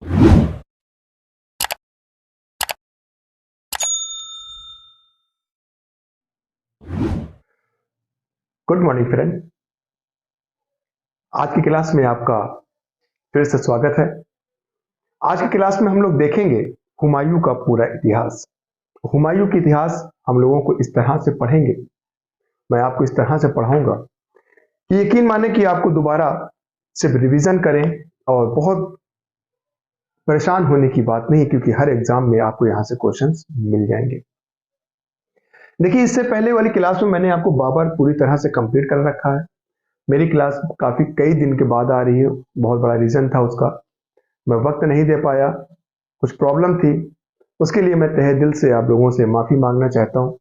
Good morning friend. आज की class में आपका फिर से स्वागत है। आज की क्लास में हम लोग देखेंगे हुमायूं का पूरा इतिहास। हुमायूं का इतिहास हम लोगों को इस तरह से पढ़ेंगे, मैं आपको इस तरह से पढ़ाऊंगा कि यकीन माने कि आपको दोबारा सिर्फ रिवीजन करें और बहुत परेशान होने की बात नहीं, क्योंकि हर एग्जाम में आपको यहाँ से क्वेश्चंस मिल जाएंगे। देखिए, इससे पहले वाली क्लास में मैंने आपको बाबर पूरी तरह से कंप्लीट कर रखा है। मेरी क्लास काफी कई दिन के बाद आ रही है, बहुत बड़ा रीजन था उसका, मैं वक्त नहीं दे पाया, कुछ प्रॉब्लम थी। उसके लिए मैं तहे दिल से आप लोगों से माफी मांगना चाहता हूं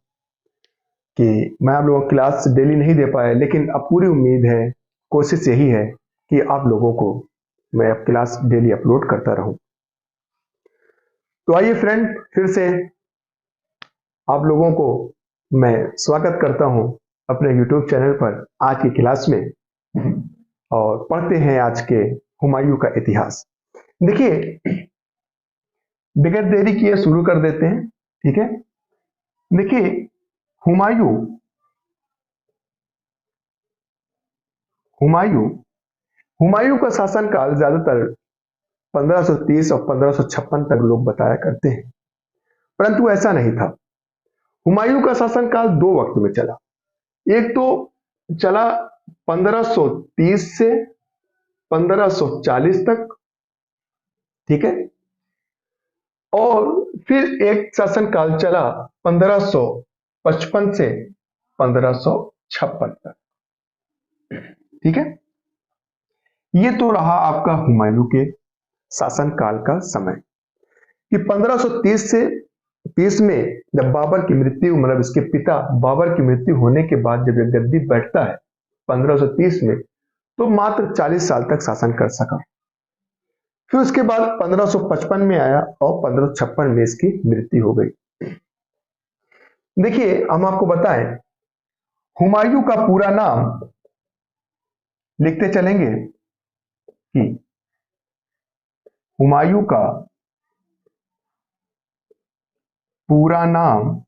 कि मैं आप लोगों को क्लास डेली नहीं दे पाया, लेकिन अब पूरी उम्मीद है, कोशिश यही है कि आप लोगों को मैं अब क्लास डेली अपलोड करता रहूं। तो आइए फ्रेंड, फिर से आप लोगों को मैं स्वागत करता हूं अपने यूट्यूब चैनल पर आज की क्लास में, और पढ़ते हैं आज के हुमायूं का इतिहास। देखिए, बगैर देरी किए शुरू कर देते हैं, ठीक है। देखिए, हुमायूं हुमायूं हुमायूं का शासनकाल ज्यादातर 1530 और 1556 तक लोग बताया करते हैं, परंतु ऐसा नहीं था। हुमायूं का शासनकाल दो वक्त में चला। एक तो चला 1530 से 1540 तक, ठीक है, और फिर एक शासनकाल चला 1555 से 1556 तक, ठीक है। ये तो रहा आपका हुमायूं के शासनकाल का समय कि 1530 से 30 में जब बाबर की मृत्यु, मतलब इसके पिता बाबर की मृत्यु होने के बाद जब ये गद्दी बैठता है 1530 में, तो मात्र 40 साल तक शासन कर सका। फिर उसके बाद 1555 में आया और 1556 में इसकी मृत्यु हो गई। देखिए, हम आपको बताएं, हुमायूं का पूरा नाम लिखते चलेंगे कि हुमायूं का पूरा नाम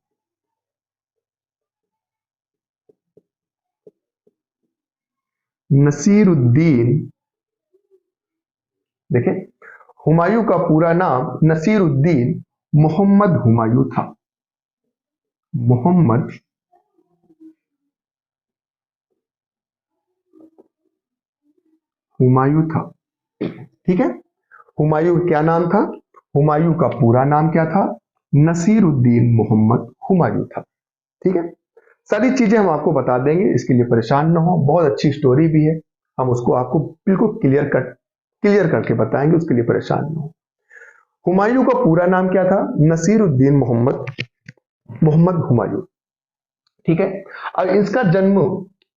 नसीरुद्दीन, देखिए, हुमायूं का पूरा नाम नसीरुद्दीन मोहम्मद हुमायूं था। मोहम्मद हुमायूं था, ठीक है। हुमायूं क्या नाम था? हुमायूं का पूरा नाम क्या था? नसीरुद्दीन मोहम्मद हुमायूं था, ठीक है। सारी चीजें हम आपको बता देंगे, इसके लिए परेशान ना हो, बहुत अच्छी स्टोरी भी है, हम उसको आपको बिल्कुल क्लियर करके बताएंगे, उसके लिए परेशान ना हो। हुमायूं का पूरा नाम क्या था? नसीरुद्दीन मोहम्मद हुमायूं, ठीक है। और इसका जन्म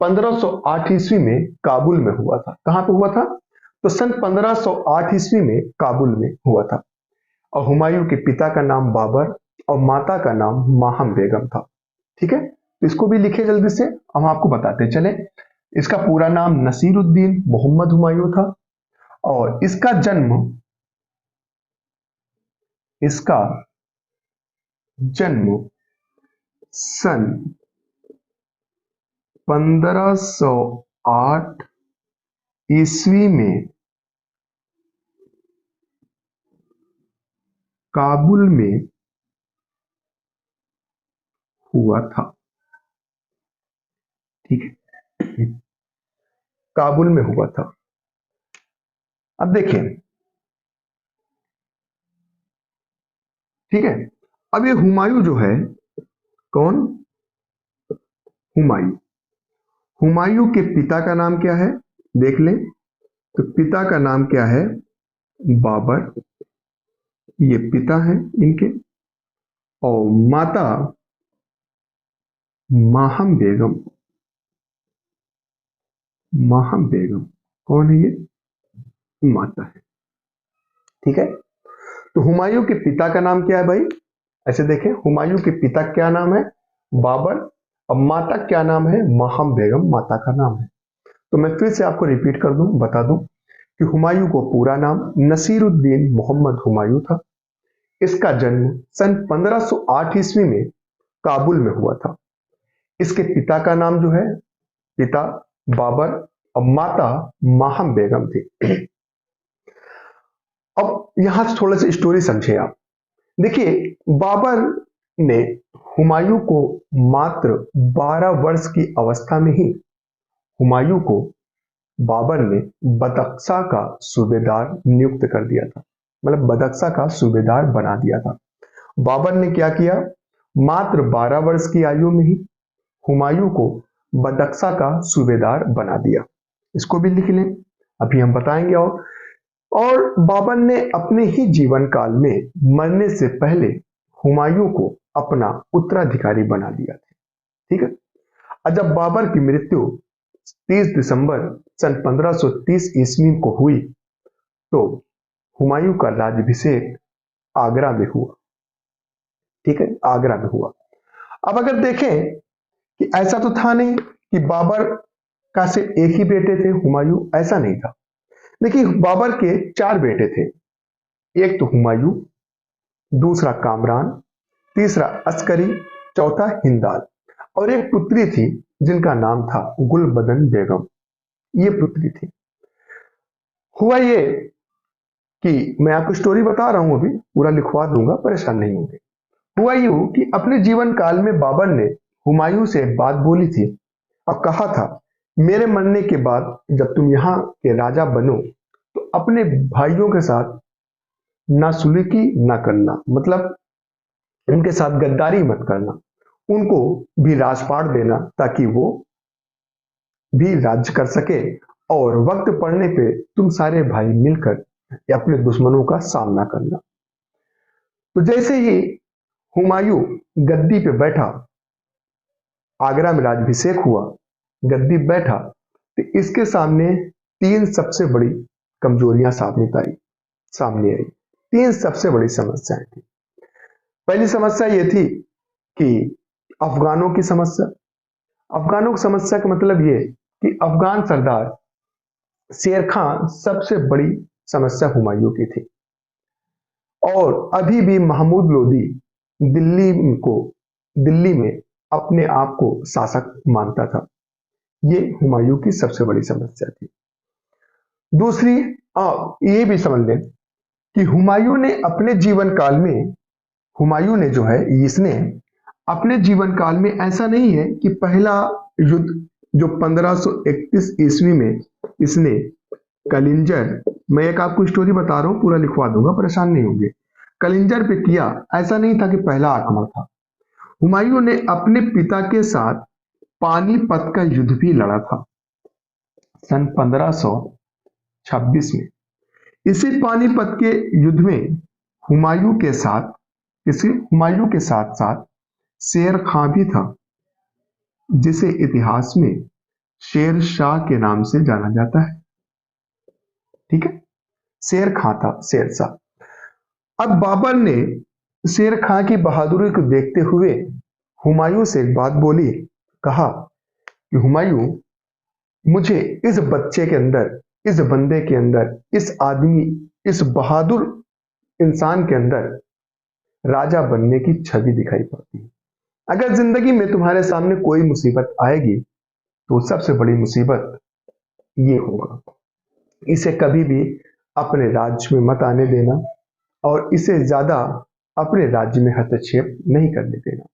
1508 ईस्वी में काबुल में हुआ था। कहां पे हुआ था? तो सन 1508 ईस्वी में काबुल में हुआ था। और हुमायूं के पिता का नाम बाबर और माता का नाम माहम बेगम था, ठीक है। तो इसको भी लिखे जल्दी से, हम आपको बताते चले। इसका पूरा नाम नसीरुद्दीन मोहम्मद हुमायूं था और इसका जन्म सन 1508 ईस्वी में काबुल में हुआ था, ठीक है। काबुल में हुआ था। अब देखिए, ठीक है। अब ये हुमायूं जो है, कौन? हुमायूं। हुमायूं के पिता का नाम क्या है? देख लें, तो पिता का नाम क्या है? बाबर, ये पिता हैं इनके। और माता माहम बेगम। माहम बेगम कौन है? ये माता है, ठीक है। तो हुमायूं के पिता का नाम क्या है भाई? ऐसे देखें, हुमायूं के पिता क्या नाम है? बाबर। और माता क्या नाम है? माहम बेगम माता का नाम है। तो मैं फिर से आपको रिपीट कर दूं, बता दूं कि हुमायूं को पूरा नाम नसीरुद्दीन मोहम्मद हुमायूं था। इसका जन्म सन 1508 ईस्वी में काबुल में हुआ था। इसके पिता का नाम जो है, पिता बाबर और माता माहम बेगम थी। अब यहां से थोड़ा सा स्टोरी समझे आप। देखिए, बाबर ने हुमायूं को मात्र 12 वर्ष की अवस्था में ही हुमायूं को बाबर ने बदख्शा का सूबेदार नियुक्त कर दिया था। मतलब बदख्शा का सूबेदार बना दिया था। बाबर ने क्या किया, मात्र 12 वर्ष की आयु में ही हुमायूं को बदख्शा का सूबेदार बना दिया। इसको भी लिख लें, अभी हम बताएंगे। और बाबर ने अपने ही जीवन काल में मरने से पहले हुमायूं को अपना उत्तराधिकारी बना दिया था। ठीक है। और जब बाबर की मृत्यु 30 दिसंबर सन 1530 ईस्वी को हुई तो हुमायूं का राज्याभिषेक आगरा में हुआ। ठीक है, आगरा में हुआ। अब अगर देखें कि ऐसा तो था नहीं कि बाबर का सिर्फ एक ही बेटे थे हुमायूं, ऐसा नहीं था। देखिए, बाबर के 4 बेटे थे। एक तो हुमायूं, दूसरा कामरान, तीसरा अस्करी, चौथा हिंदाल, और एक पुत्री थी जिनका नाम था गुलबदन बेगम। ये पुत्री थी। हुआ ये कि मैं आपको स्टोरी बता रहा हूं, अभी पूरा लिखवा दूंगा, परेशान नहीं होंगे। हुआ यूं कि अपने जीवन काल में बाबर ने हुमायूं से एक बात बोली थी और कहा था, मेरे मरने के बाद जब तुम यहाँ के राजा बनो तो अपने भाइयों के साथ ना सुलूकी ना करना, मतलब उनके साथ गद्दारी मत करना, उनको भी राजपाट देना ताकि वो भी राज्य कर सके, और वक्त पड़ने पे तुम सारे भाई मिलकर अपने दुश्मनों का सामना करना। तो जैसे ही हुमायूं गद्दी पे बैठा, आगरा में राज्याभिषेक हुआ, गद्दी पे बैठा, तो इसके सामने 3 सबसे बड़ी कमजोरियां सामने आई। 3 सबसे बड़ी समस्याएं थी। पहली समस्या यह थी कि अफगानों की समस्या। अफगानों की समस्या का मतलब यह कि अफगान सरदार शेर खान सबसे बड़ी समस्या हुमायूं की थी, और अभी भी महमूद लोदी दिल्ली में अपने आप को शासक मानता था। ये हुमायूं की सबसे बड़ी समस्या थी। दूसरी, ये भी समझ लें कि हुमायूं ने अपने जीवन काल में, हुमायूं ने जो है, इसने अपने जीवन काल में, ऐसा नहीं है कि पहला युद्ध जो 1531 ईस्वी में इसने कलिंजर, मैं एक आपको स्टोरी बता रहा हूं, पूरा लिखवा दूंगा, परेशान नहीं होंगे, कलिंजर पे किया, ऐसा नहीं था कि पहला आक्रमण था। हुमायूं ने अपने पिता के साथ पानीपत का युद्ध भी लड़ा था सन 1526 में। इसी पानीपत के युद्ध में हुमायूं के साथ साथ शेर खां भी था, जिसे इतिहास में शेर शाह के नाम से जाना जाता है। ठीक है, शेर खां था, शेर शाह। अब बाबर ने शेर खां की बहादुरी को देखते हुए हुमायूं से एक बात बोली, कहा कि हुमायूं, मुझे इस बच्चे के अंदर, इस बंदे के अंदर, इस आदमी, इस बहादुर इंसान के अंदर राजा बनने की छवि दिखाई पड़ती है। अगर जिंदगी में तुम्हारे सामने कोई मुसीबत आएगी तो सबसे बड़ी मुसीबत ये होगा, इसे कभी भी अपने राज्य में मत आने देना, और इसे ज्यादा अपने राज्य में हस्तक्षेप नहीं करने देना।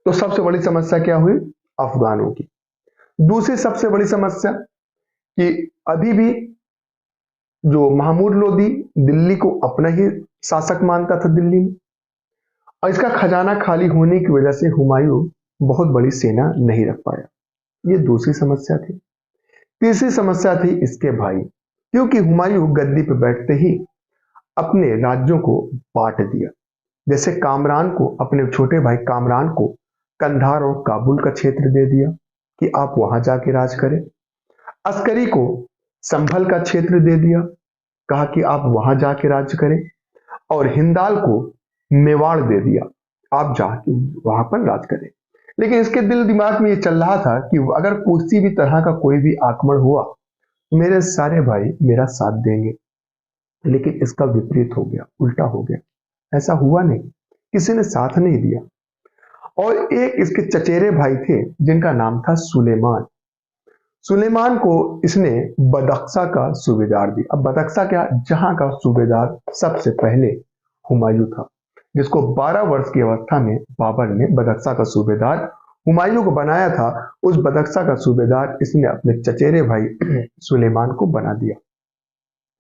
तो सबसे बड़ी समस्या क्या हुई? अफगानों की। दूसरी सबसे बड़ी समस्या कि अभी भी जो महमूद लोदी दिल्ली को अपना ही शासक मानता था दिल्ली में, और इसका खजाना खाली होने की वजह से हुमायूं बहुत बड़ी सेना नहीं रख पाया। ये दूसरी समस्या थी। तीसरी समस्या थी इसके भाई, क्योंकि हुमायूं गद्दी पर बैठते ही अपने राज्यों को बांट दिया। जैसे कामरान को, अपने छोटे भाई कामरान को कंधार और काबुल का क्षेत्र दे दिया कि आप वहां जाके राज करें। अस्करी को संभल का क्षेत्र दे दिया, कहा कि आप वहां जाके राज करें। और हिंदाल को मेवाड़ दे दिया, आप जाके वहां पर राज करें। लेकिन इसके दिल दिमाग में ये चल रहा था कि अगर किसी भी तरह का कोई भी आक्रमण हुआ मेरे सारे भाई मेरा साथ देंगे, लेकिन इसका विपरीत हो गया, उल्टा हो गया। ऐसा हुआ नहीं, किसी ने साथ नहीं दिया। और एक इसके चचेरे भाई थे जिनका नाम था सुलेमान। सुलेमान को इसने बदख्शा का सूबेदार दिया। अब बदख्शा क्या, जहां का सूबेदार सबसे पहले हुमायूं था, जिसको 12 वर्ष की अवस्था में बाबर ने बदख्शा का सूबेदार हुमायूं को बनाया था। उस बदख्शा का सूबेदार इसने अपने चचेरे भाई सुलेमान को बना दिया।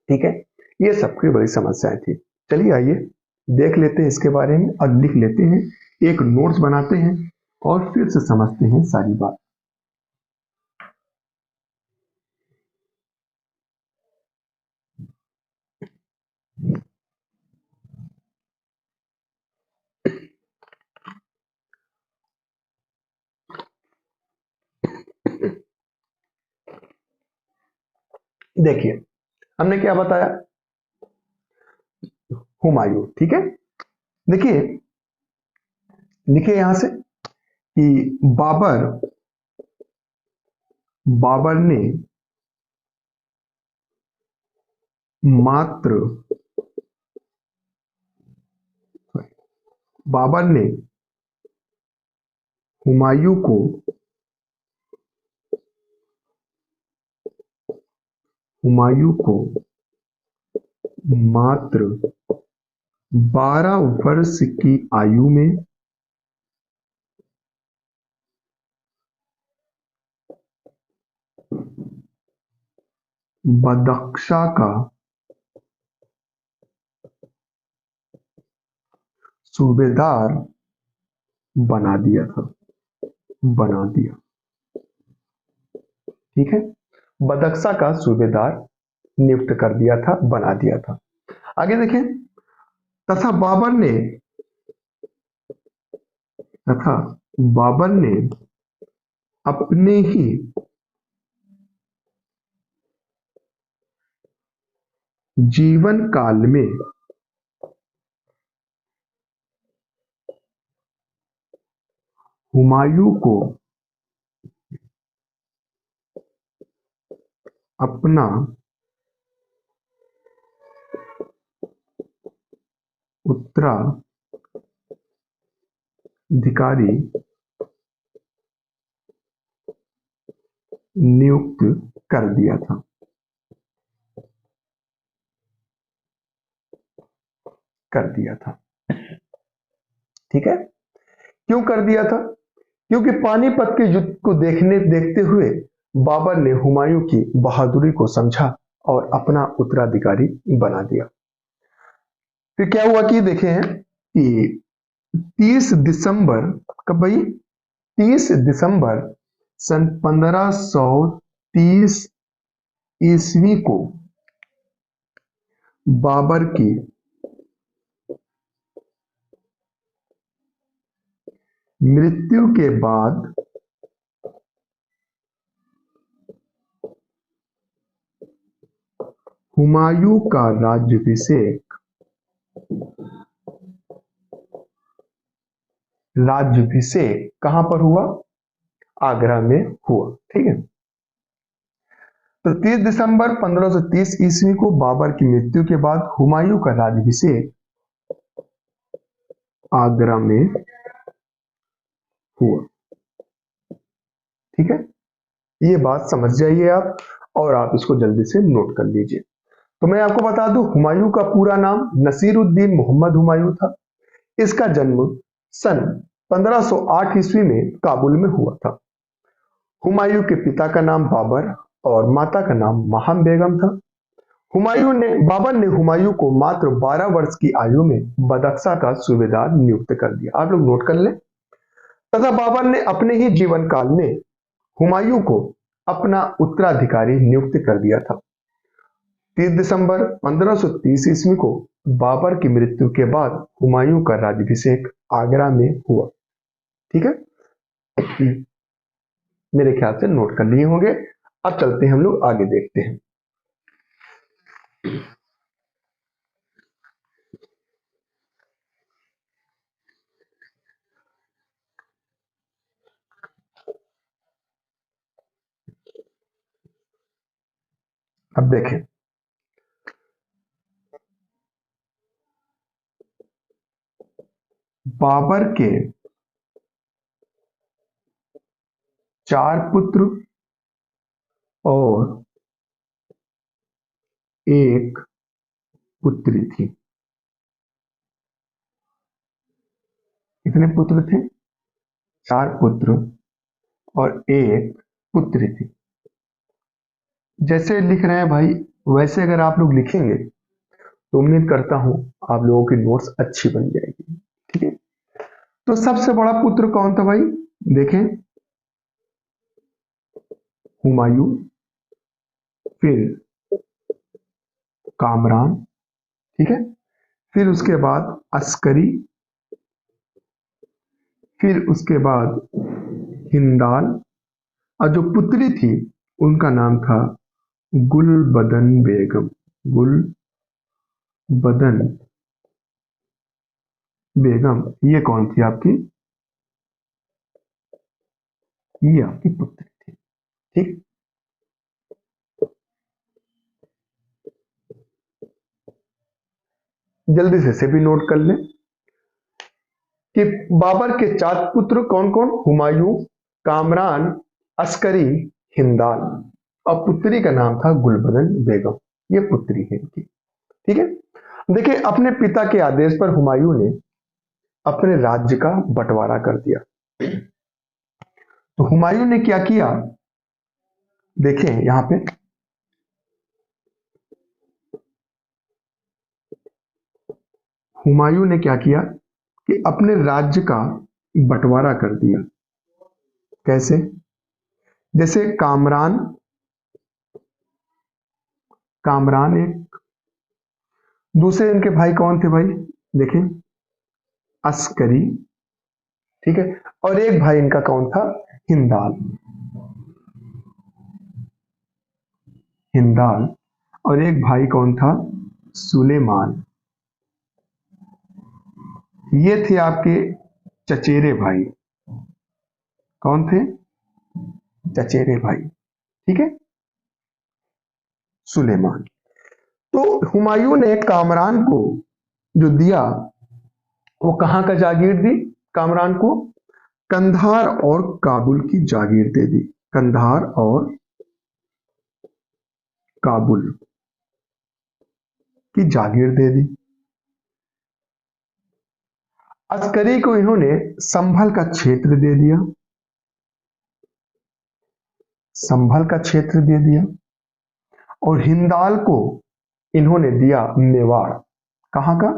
ठीक है, ये सबकी बड़ी समस्याएं थी। चलिए आइए देख लेते हैं इसके बारे में और लिख लेते हैं, एक नोट्स बनाते हैं और फिर से समझते हैं सारी बात। देखिए, हमने क्या बताया, हुमायूं। ठीक है, देखिए लिखे यहां से कि बाबर बाबर ने मात्र बाबर ने हुमायूं को हुमायूं को मात्र 12 वर्ष की आयु में बदख्शा का सूबेदार बना दिया था, बना दिया। ठीक है, बदख्शा का सूबेदार नियुक्त कर दिया था, बना दिया था। आगे देखें, तथा बाबर ने तथा बाबर ने अपने ही जीवन काल में हुमायूं को अपना उत्तराधिकारी नियुक्त कर दिया था, कर दिया था। ठीक है, क्यों कर दिया था? क्योंकि पानीपत के युद्ध को देखते हुए बाबर ने हुमायूं की बहादुरी को समझा और अपना उत्तराधिकारी बना दिया। फिर क्या हुआ कि देखे हैं कि 30 दिसंबर, कब भाई, 30 दिसंबर सन 1530 ईस्वी को बाबर की मृत्यु के बाद हुमायूं का राज्याभिषेक कहां पर हुआ? आगरा में हुआ। ठीक है, तो 30 दिसंबर 1530 ईस्वी को बाबर की मृत्यु के बाद हुमायूं का राज्याभिषेक आगरा में हुआ। ठीक है, ये बात समझ जाइए आप, और आप इसको जल्दी से नोट कर लीजिए। तो मैं आपको बता दूं, हुमायूं का पूरा नाम नसीरुद्दीन मोहम्मद हुमायूं था। इसका जन्म सन 1508 ईस्वी में काबुल में हुआ था। हुमायूं के पिता का नाम बाबर और माता का नाम महाम बेगम था। बाबर ने हुमायूं को मात्र 12 वर्ष की आयु में बदख्शा का सूबेदार नियुक्त कर दिया। आप लोग नोट कर लें। तथा बाबर ने अपने ही जीवन काल में हुमायूं को अपना उत्तराधिकारी नियुक्त कर दिया था। 30 दिसंबर 1530 ईस्वी को बाबर की मृत्यु के बाद हुमायूं का राज्याभिषेक आगरा में हुआ। ठीक है, मेरे ख्याल से नोट कर लिए होंगे। अब चलते हैं हम लोग आगे देखते हैं। देखें, बाबर के 4 पुत्र और एक पुत्री थी। कितने पुत्र थे? 4 पुत्र और एक पुत्री थी। जैसे लिख रहे हैं भाई, वैसे अगर आप लोग लिखेंगे तो उम्मीद करता हूं आप लोगों की नोट्स अच्छी बन जाएगी। ठीक है, तो सबसे बड़ा पुत्र कौन था भाई? देखें, हुमायूं, फिर कामरान, ठीक है, फिर उसके बाद अस्करी, फिर उसके बाद हिंदाल, और जो पुत्री थी उनका नाम था गुलबदन बेगम। गुलबदन बेगम, ये कौन थी आपकी? ये आपकी पुत्री थी। ठीक, जल्दी से भी नोट कर लें कि बाबर के 4 पुत्र कौन कौन? हुमायूं, कामरान, अस्करी, हिंदाल, और पुत्री का नाम था गुलबदन बेगम। ये पुत्री है इनकी। ठीक है, देखिए, अपने पिता के आदेश पर हुमायूं ने अपने राज्य का बंटवारा कर दिया। तो हुमायूं ने क्या किया? देखें यहां पे, हुमायूं ने क्या किया कि अपने राज्य का बंटवारा कर दिया। कैसे? जैसे कामरान, कामरान एक, दूसरे इनके भाई कौन थे भाई? देखें, अस्करी, ठीक है, और एक भाई इनका कौन था? हिंदाल। हिंदाल, और एक भाई कौन था? सुलेमान। ये थे आपके चचेरे भाई। कौन थे? चचेरे भाई, ठीक है, सुलेमान। तो हुमायूं ने कामरान को जो दिया वो कहां का जागीर दी? कामरान को कंधार और काबुल की जागीर दे दी। कंधार और काबुल की जागीर दे दी। अस्करी को इन्होंने संभल का क्षेत्र दे दिया। संभल का क्षेत्र दे दिया। और हिंदाल को इन्होंने दिया मेवाड़। कहां का?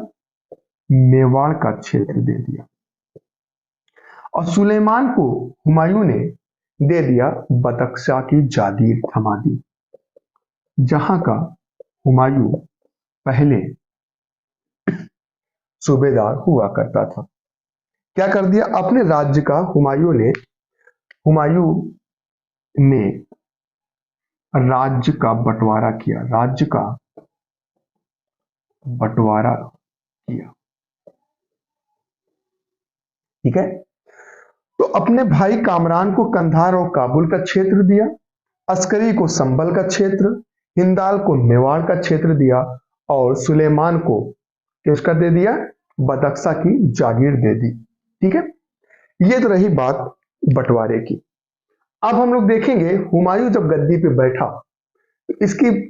मेवाड़ का क्षेत्र दे दिया। और सुलेमान को हुमायूं ने दे दिया बदख्शा की जागीर थमा दी, जहां का हुमायूं पहले सूबेदार हुआ करता था। क्या कर दिया? अपने राज्य का हुमायूं ने राज्य का बंटवारा किया। राज्य का बंटवारा किया, ठीक है। तो अपने भाई कामरान को कंधार और काबुल का क्षेत्र दिया, अस्करी को संभल का क्षेत्र, हिंदाल को मेवाड़ का क्षेत्र दिया, और सुलेमान को किसका दे दिया? बदख्शा की जागीर दे दी। ठीक है, ये तो रही बात बंटवारे की। अब हम लोग देखेंगे हुमायूं जब गद्दी पे बैठा तो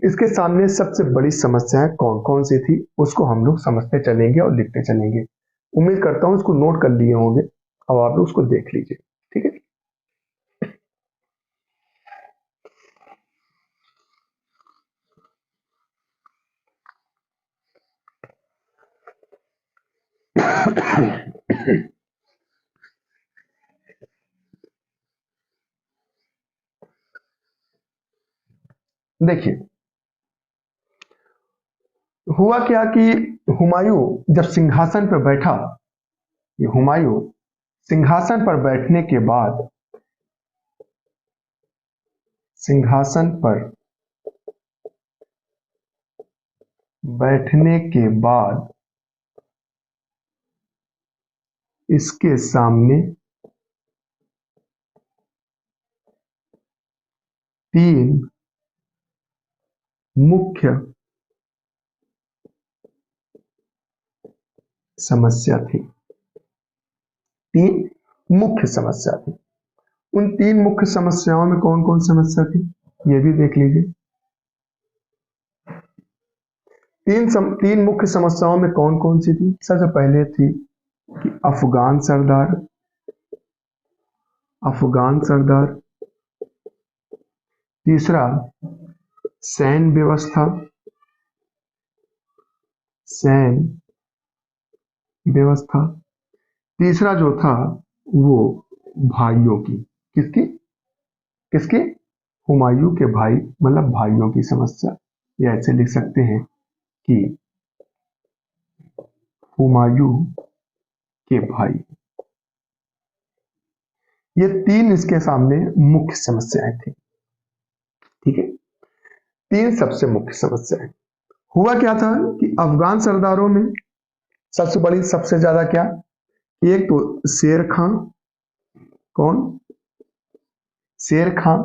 इसके सामने सबसे बड़ी समस्याएं कौन कौन सी थी उसको हम लोग समझते चलेंगे और लिखते चलेंगे। उम्मीद करता हूं इसको नोट कर लिए होंगे। अब आप लोग उसको देख लीजिए, ठीक है। देखिए, हुआ क्या कि हुमायूं जब सिंहासन पर बैठा, ये हुमायूं सिंहासन पर बैठने के बाद, सिंहासन पर बैठने के बाद इसके सामने 3 मुख्य समस्या थी। तीन मुख्य समस्या थी। उन तीन मुख्य समस्याओं में कौन कौन समस्या थी ये भी देख लीजिए। तीन मुख्य समस्याओं में कौन कौन सी थी। सबसे पहले थी कि अफगान सरदार। तीसरा सैन्य व्यवस्था। तीसरा जो था वो भाइयों की। किसकी किसकी हुमायूं के भाई, मतलब भाइयों की समस्या। या ऐसे लिख सकते हैं कि हुमायूं के भाई। ये तीन इसके सामने मुख्य समस्याएं थी। ठीक है, तीन सबसे मुख्य समस्याएं। हुआ क्या था कि अफगान सरदारों में सबसे ज्यादा क्या, एक तो शेर खां। कौन? शेर खां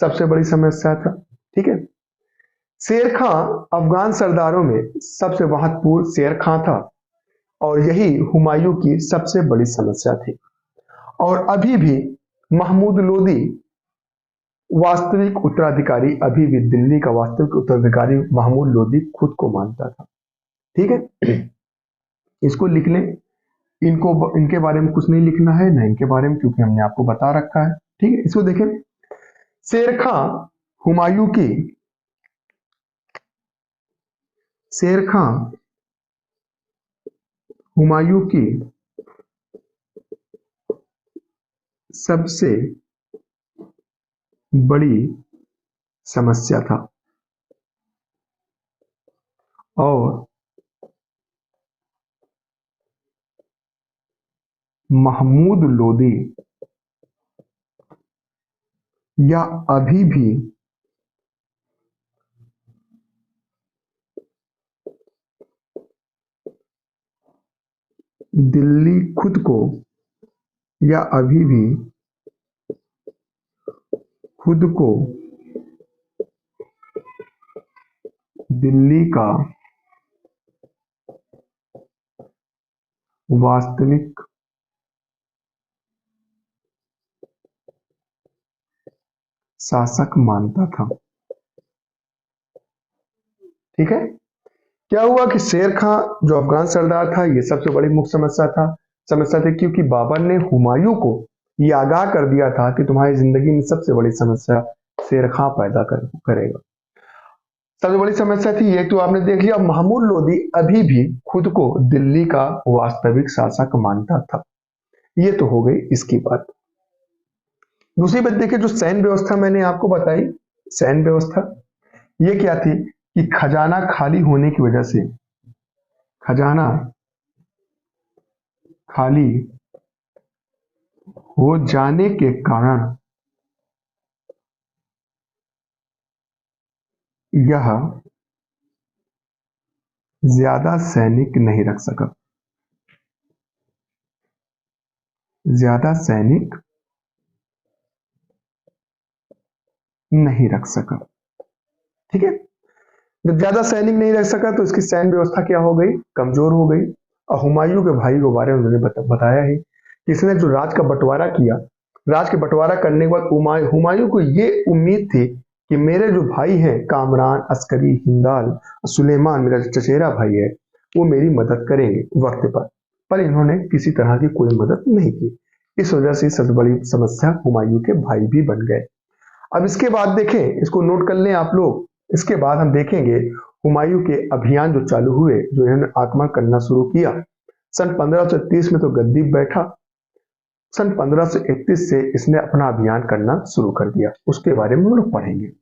सबसे बड़ी समस्या था। ठीक है, शेर खां अफगान सरदारों में सबसे महत्वपूर्ण शेर खां था और यही हुमायूं की सबसे बड़ी समस्या थी। और अभी भी महमूद लोदी वास्तविक उत्तराधिकारी, अभी भी दिल्ली का वास्तविक उत्तराधिकारी महमूद लोदी खुद को मानता था। ठीक है, इसको लिख लें। इनके बारे में कुछ नहीं लिखना है ना इनके बारे में, क्योंकि हमने आपको बता रखा है। ठीक है, इसको देखें। शेर खां हुमायूं की शेर खां हुमायूं की सबसे बड़ी समस्या था और महमूद लोदी या अभी भी दिल्ली खुद को या अभी भी खुद को दिल्ली का वास्तविक शासक मानता था। ठीक है, क्या हुआ कि शेर खां जो अफगान सरदार था, ये सबसे बड़ी मुख्य समस्या थी, क्योंकि बाबर ने हुमायूं को ये आगाह कर दिया था कि तुम्हारी जिंदगी में सबसे बड़ी समस्या शेर खां करेगा। सबसे बड़ी समस्या थी ये तो आपने देख लिया। महमूद लोदी अभी भी खुद को दिल्ली का वास्तविक शासक मानता था। ये तो हो गई इसकी बात। दूसरी बात देखिए, जो सैन्य व्यवस्था मैंने आपको बताई, सैन्य व्यवस्था ये क्या थी कि खजाना खाली होने की वजह से, खजाना खाली हो जाने के कारण यह ज्यादा सैनिक नहीं रख सका। ज्यादा सैनिक नहीं रख सका। ठीक है, जब ज्यादा सैनिक नहीं रख सका तो इसकी सैन्य व्यवस्था क्या हो गई, कमजोर हो गई। और हुमायूं के भाई के बारे में उन्होंने बताया ही कि इसने जो राज का बंटवारा किया, राज के बंटवारा करने के बाद हुमायूं को ये उम्मीद थी कि मेरे जो भाई हैं कामरान, अस्करी, हिंदाल, सुलेमान, मेरा जो चचेरा भाई है, वो मेरी मदद करेंगे वक्त पर इन्होंने किसी तरह की कोई मदद नहीं की। इस वजह से सबसे बड़ी समस्या हुमायूं के भाई भी बन गए। अब इसके बाद देखें, इसको नोट कर लें आप लोग। इसके बाद हम देखेंगे हुमायूं के अभियान जो चालू हुए, जो इन्होंने आक्रमण करना शुरू किया। सन 1530 में तो गद्दी बैठा, सन 1531 से इसने अपना अभियान करना शुरू कर दिया। उसके बारे में हम लोग पढ़ेंगे।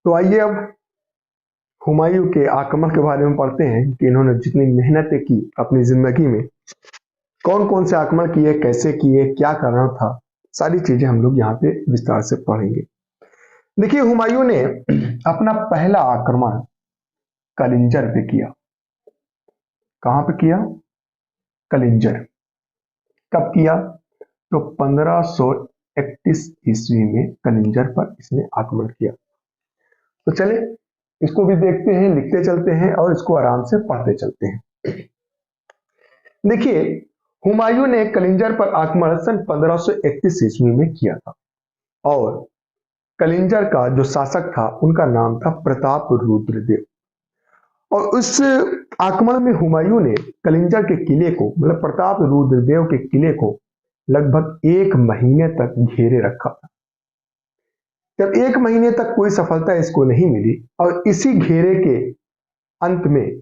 तो आइए अब हुमायूं के आक्रमण के बारे में पढ़ते हैं कि इन्होंने जितनी मेहनतें की अपनी जिंदगी में, कौन कौन से आक्रमण किए, कैसे किए, क्या कारण था, सारी चीजें हम लोग यहाँ पे विस्तार से पढ़ेंगे। देखिए, हुमायूं ने अपना पहला आक्रमण कलिंजर पे किया। कहां पे किया? कलिंजर। कब किया? तो 1531 ईस्वी में कलिंजर पर इसने आक्रमण किया। तो चले इसको भी देखते हैं, लिखते चलते हैं और इसको आराम से पढ़ते चलते हैं। देखिए, हुमायूं ने कलिंजर पर आक्रमण सन 1531 ईस्वी में किया था और कलिंजर का जो शासक था उनका नाम था प्रताप रुद्रदेव। और उस आक्रमण में हुमायूं ने कलिंजर के किले को, मतलब प्रताप रुद्रदेव के किले को लगभग 1 महीने तक घेरे रखा था। जब 1 महीने तक कोई सफलता इसको नहीं मिली और इसी घेरे के अंत में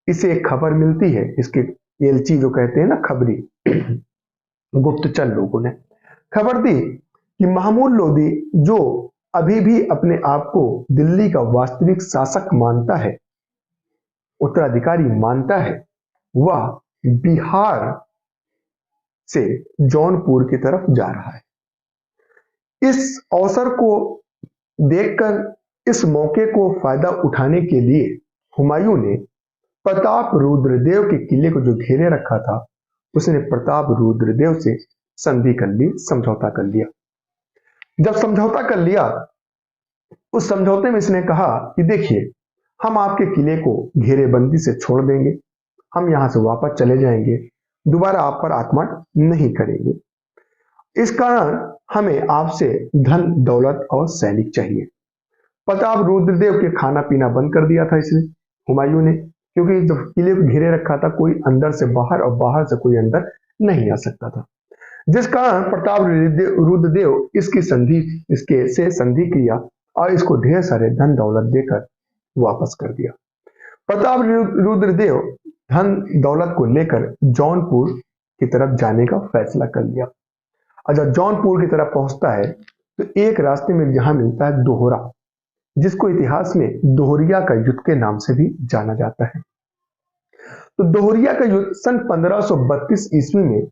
इसे एक खबर मिलती है, इसके एलची जो कहते हैं ना, खबरी, गुप्तचर लोगों ने खबर दी कि महमूद लोदी, जो अभी भी अपने आप को दिल्ली का वास्तविक शासक मानता है, उत्तराधिकारी मानता है, वह बिहार से जौनपुर की तरफ जा रहा है। इस अवसर को देखकर, इस मौके को फायदा उठाने के लिए हुमायूं ने प्रताप रुद्रदेव के किले को जो घेरे रखा था, उसने प्रताप रुद्रदेव से संधि कर ली, समझौता कर लिया। जब समझौता कर लिया, उस समझौते में इसने कहा कि देखिए, हम आपके किले को घेरेबंदी से छोड़ देंगे, हम यहां से वापस चले जाएंगे, दोबारा आप पर आक्रमण नहीं करेंगे। इस कारण हमें आपसे धन दौलत और सैनिक चाहिए। प्रताप रुद्रदेव के खाना पीना बंद कर दिया था इसने, हुमायूं ने, क्योंकि जब किले को घेरे रखा था, कोई अंदर से बाहर और बाहर से कोई अंदर नहीं आ सकता था, जिस कारण प्रताप रुद्रदेव इसकी संधि, इसके से संधि किया और इसको ढेर सारे धन दौलत देकर वापस कर दिया। प्रताप रुद्रदेव धन दौलत को लेकर जौनपुर की तरफ जाने का फैसला कर लिया। और जब जौनपुर की तरफ पहुंचता है तो एक रास्ते में जहां मिलता है दोहरा, जिसको इतिहास में दोहरिया का युद्ध के नाम से भी जाना जाता है। तो दोहरिया का युद्ध सन 1532 ईस्वी में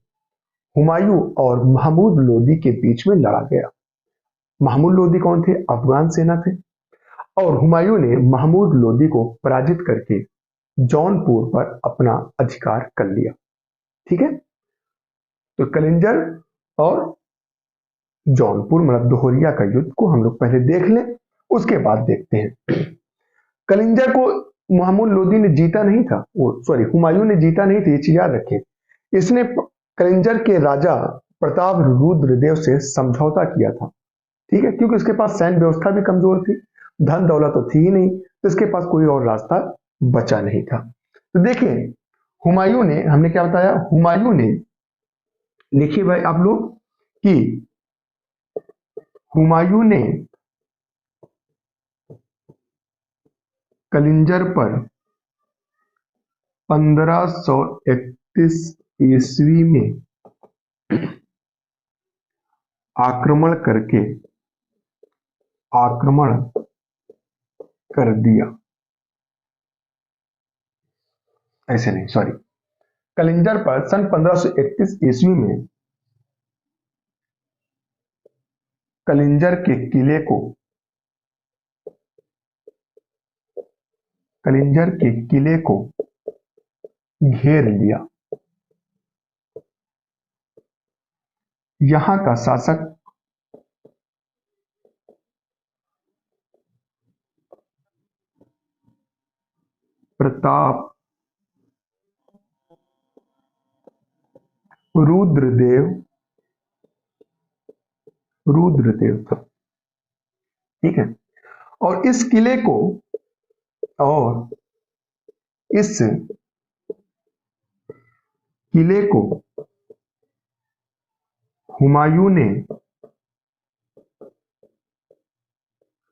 हुमायूं और महमूद लोदी के बीच में लड़ा गया। महमूद लोदी कौन थे? अफगान सेना थे। और हुमायूं ने महमूद लोदी को पराजित करके जौनपुर पर अपना अधिकार कर लिया। ठीक है, तो कलिंजर और जौनपुर, मतलब दोहरिया का युद्ध को हम लोग पहले देख लें, उसके बाद देखते हैं। कलिंजर को महमूद लोदी ने जीता नहीं था, हुमायूं ने जीता नहीं था, ये चीज याद रखें। इसने कलिंजर के राजा प्रताप रुद्रदेव से समझौता किया था, ठीक है, क्योंकि उसके पास सैन्य व्यवस्था भी कमजोर थी, धन दौलत तो थी ही नहीं, तो इसके पास कोई और रास्ता बचा नहीं था। तो देखिए, हुमायूं ने, हमने क्या बताया, हुमायूं ने, लिखिए भाई आप लोग कि हुमायूं ने कलिंजर पर 1531 ईस्वी में आक्रमण कर दिया। ऐसे नहीं, सॉरी, कलिंजर पर सन 1531 ईस्वी में कलिंजर के किले को घेर लिया। यहां का शासक प्रताप रुद्रदेव था। ठीक है, और इस किले को हुमायूं ने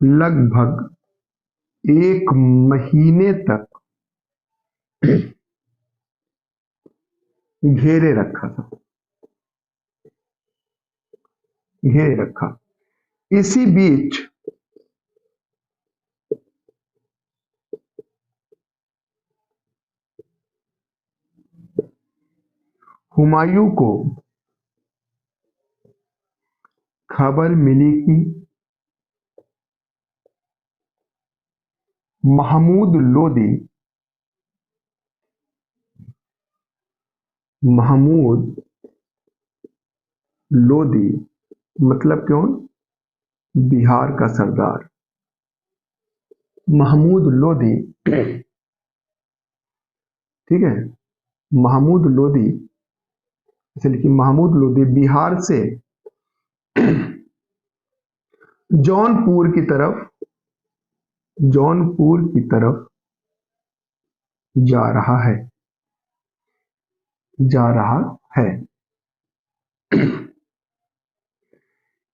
लगभग 1 महीने तक घेरे रखा। इसी बीच हुमायूं को खबर मिली कि महमूद लोदी मतलब कौन? बिहार का सरदार महमूद लोदी। ठीक है, महमूद लोदी, इसे लिखिए महमूद लोदी बिहार से जौनपुर की तरफ जा रहा है।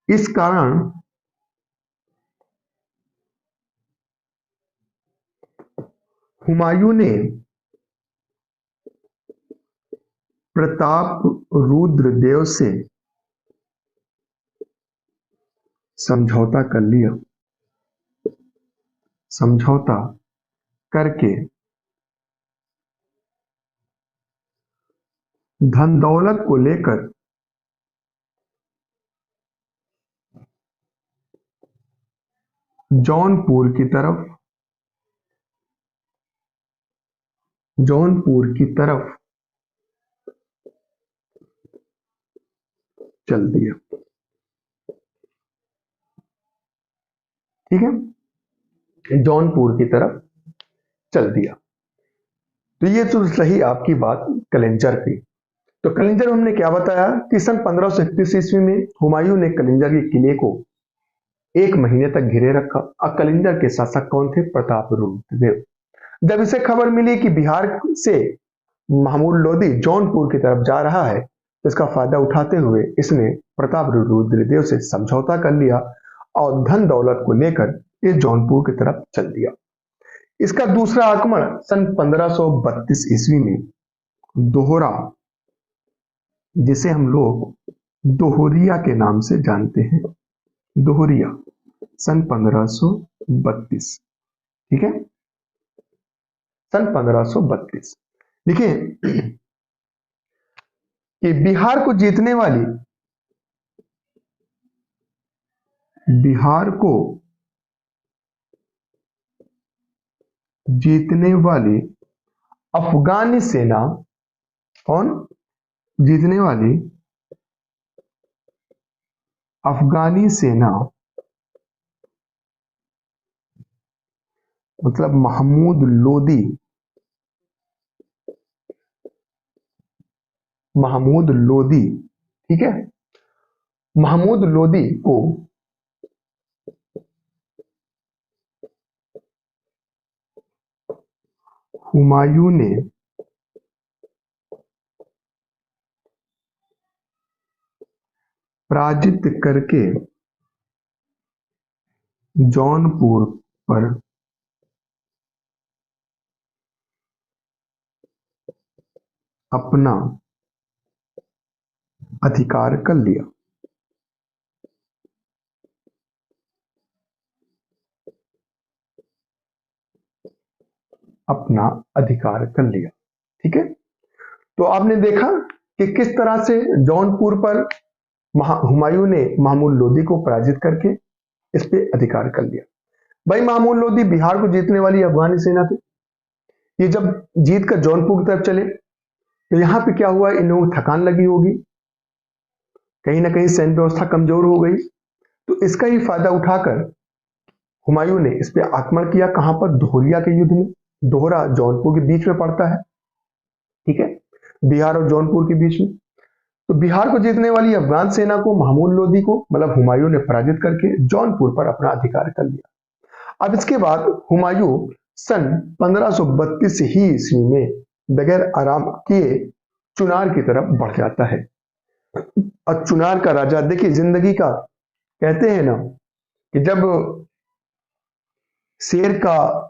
इस कारण हुमायूं ने प्रताप रुद्र देव से समझौता करके धन दौलत को लेकर जौनपुर की तरफ चल दिया। ठीक है, जौनपुर की तरफ चल दिया। तो ये तो रही आपकी बात कलिंजर की। तो कलिंजर में हमने क्या बताया कि सन 1531 ईस्वी में हुमायूं ने कलिंजर के किले को 1 महीने तक घिरे रखा। अब कलिंजर के शासक कौन थे? प्रताप रुद्र देव। जब इसे खबर मिली कि बिहार से महमूद लोदी जौनपुर की तरफ जा रहा है, तो इसका फायदा उठाते हुए इसने प्रताप रुद्र देव से समझौता कर लिया और धन दौलत को लेकर ये जौनपुर की तरफ चल दिया। इसका दूसरा आक्रमण सन 1532 ईस्वी में दोहरा, जिसे हम लोग दोहरिया के नाम से जानते हैं। दोहरिया सन 1532। ठीक है, सन 1532। देखिए कि बिहार को जीतने वाली अफगानी सेना, कौन? जीतने वाली अफगानी सेना मतलब महमूद लोदी। ठीक है, महमूद लोदी को हुमायूं ने पराजित करके जौनपुर पर अपना अधिकार कर लिया। ठीक है, तो आपने देखा कि किस तरह से जौनपुर पर हुमायूं ने महमूद लोदी को पराजित करके इस पे अधिकार कर लिया। भाई महमूद लोदी बिहार को जीतने वाली अफगानी सेना थे। ये जब जीत कर जौनपुर की तरफ चले तो यहाँ पे क्या हुआ, इन लोगों को थकान लगी होगी, कहीं ना कहीं सैन्य व्यवस्था कमजोर हो गई। तो इसका ही फायदा उठाकर हुमायूं ने इस पे आक्रमण किया। कहां पर? दोहरिया के युद्ध में। दोहरा जौनपुर के बीच में पड़ता है। ठीक है, बिहार और जौनपुर के बीच में। तो बिहार को जीतने वाली अफगान सेना को महमूद लोदी को मतलब हुमायूं ने पराजित करके जौनपुर पर अपना अधिकार कर लिया। अब इसके बाद हुमायूं सन 1532 ही ईस्वी में बगैर आराम किए चुनार की तरफ बढ़ जाता है। और चुनार का राजा, देखिए जिंदगी का कहते हैं ना कि जब शेर का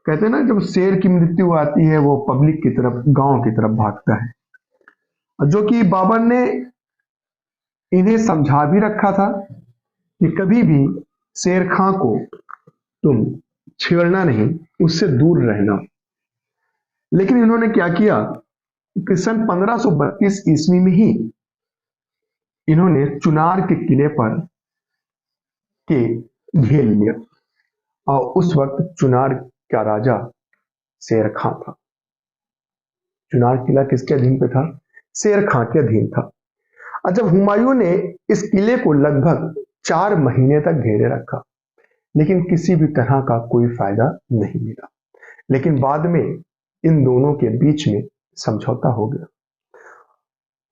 कहते हैं ना, जब शेर की मृत्यु आती है वो पब्लिक की तरफ, गांव की तरफ भागता है। जो कि बाबर ने इन्हें समझा भी रखा था कि कभी भी शेर खां को तुम छेड़ना नहीं, उससे दूर रहना। लेकिन इन्होंने क्या किया कि सन 1532 ईस्वी में ही इन्होंने चुनार के किले पर के घेर लिया। और उस वक्त चुनार का राजा शेर खां था। चुनार किला किसके अधीन पे था? शेर खां के अधीन था। और जब हुमायूं ने इस किले को लगभग 4 महीने तक घेरे रखा, लेकिन किसी भी तरह का कोई फायदा नहीं मिला। लेकिन बाद में इन दोनों के बीच में समझौता हो गया।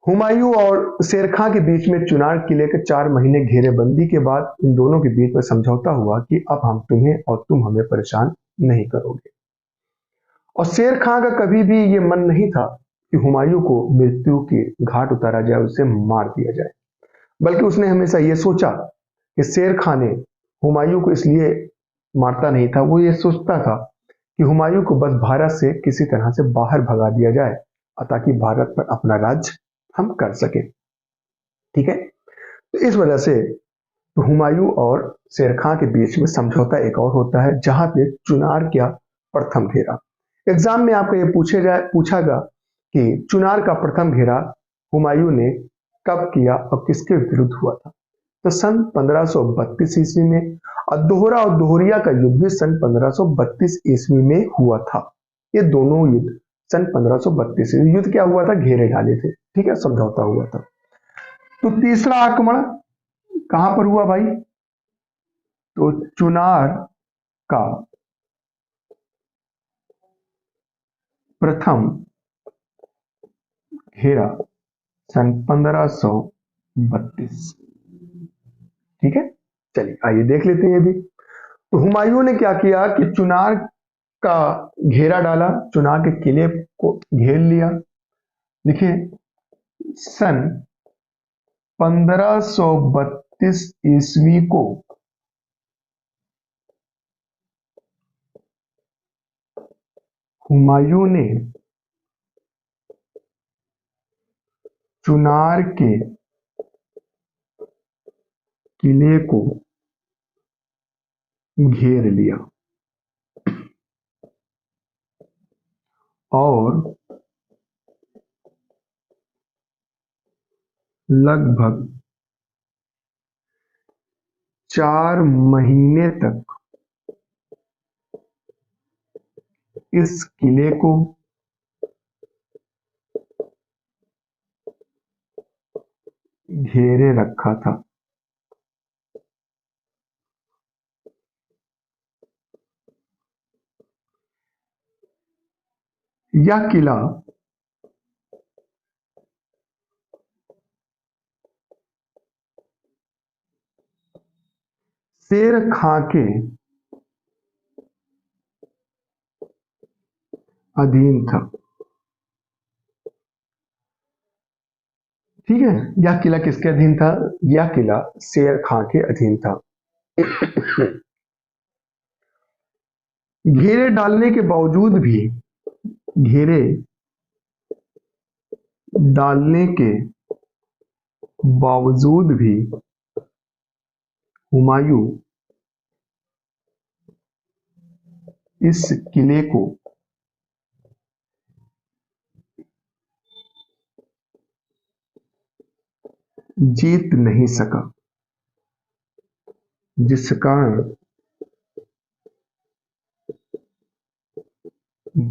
हुमायूं और शेर खां के बीच में चुनार किले के 4 महीने घेरेबंदी के बाद इन दोनों के बीच में समझौता हुआ कि अब हम तुम्हें और तुम हमें परेशान नहीं करोगे। और शेर खां का कभी भी ये मन नहीं था कि हुमायूं को मृत्यु के घाट उतारा जाए, उसे मार दिया जाए, बल्कि उसने हमेशा ये सोचा कि शेर खां ने हुमायूं को इसलिए मारता नहीं था, वो ये सोचता था कि हुमायूं को बस भारत से किसी तरह से बाहर भगा दिया जाए ताकि भारत पर अपना राज हम कर सके। ठीक है, तो इस वजह से हुमायूं और शेर खां के बीच में समझौता एक और होता है, जहां पे चुनार का प्रथम घेरा। एग्जाम में आपको ये पूछागा कि चुनार का प्रथम घेरा हुमायूं ने कब किया और किसके विरुद्ध हुआ था? तो सन 1532 ईस्वी में। और दोहरा और दोहरिया का युद्ध भी सन 1532 ईस्वी में हुआ था। ये दोनों युद्ध सन 1532 युद्ध क्या हुआ था? घेरे डाले थे। ठीक है, समझौता हुआ था। तो तीसरा आक्रमण कहां पर हुआ भाई? तो चुनार का प्रथम घेरा सन 1532। ठीक है, चलिए आइए देख लेते हैं ये भी। तो हुमायूं ने क्या किया कि चुनार का घेरा डाला, चुनार के किले को घेर लिया। देखिए, सन 1532 ईस्वी को हुमायूं ने चुनार के किले को घेर लिया और लगभग 4 महीने तक इस किले को घेरे रखा था। यह किला शेर खां के अधीन था। ठीक है, यह किला किसके अधीन था? यह किला शेर खां के अधीन था। घेरे डालने के बावजूद भी घेरे डालने के बावजूद भी हुमायूं इस किले को जीत नहीं सका, जिस कारण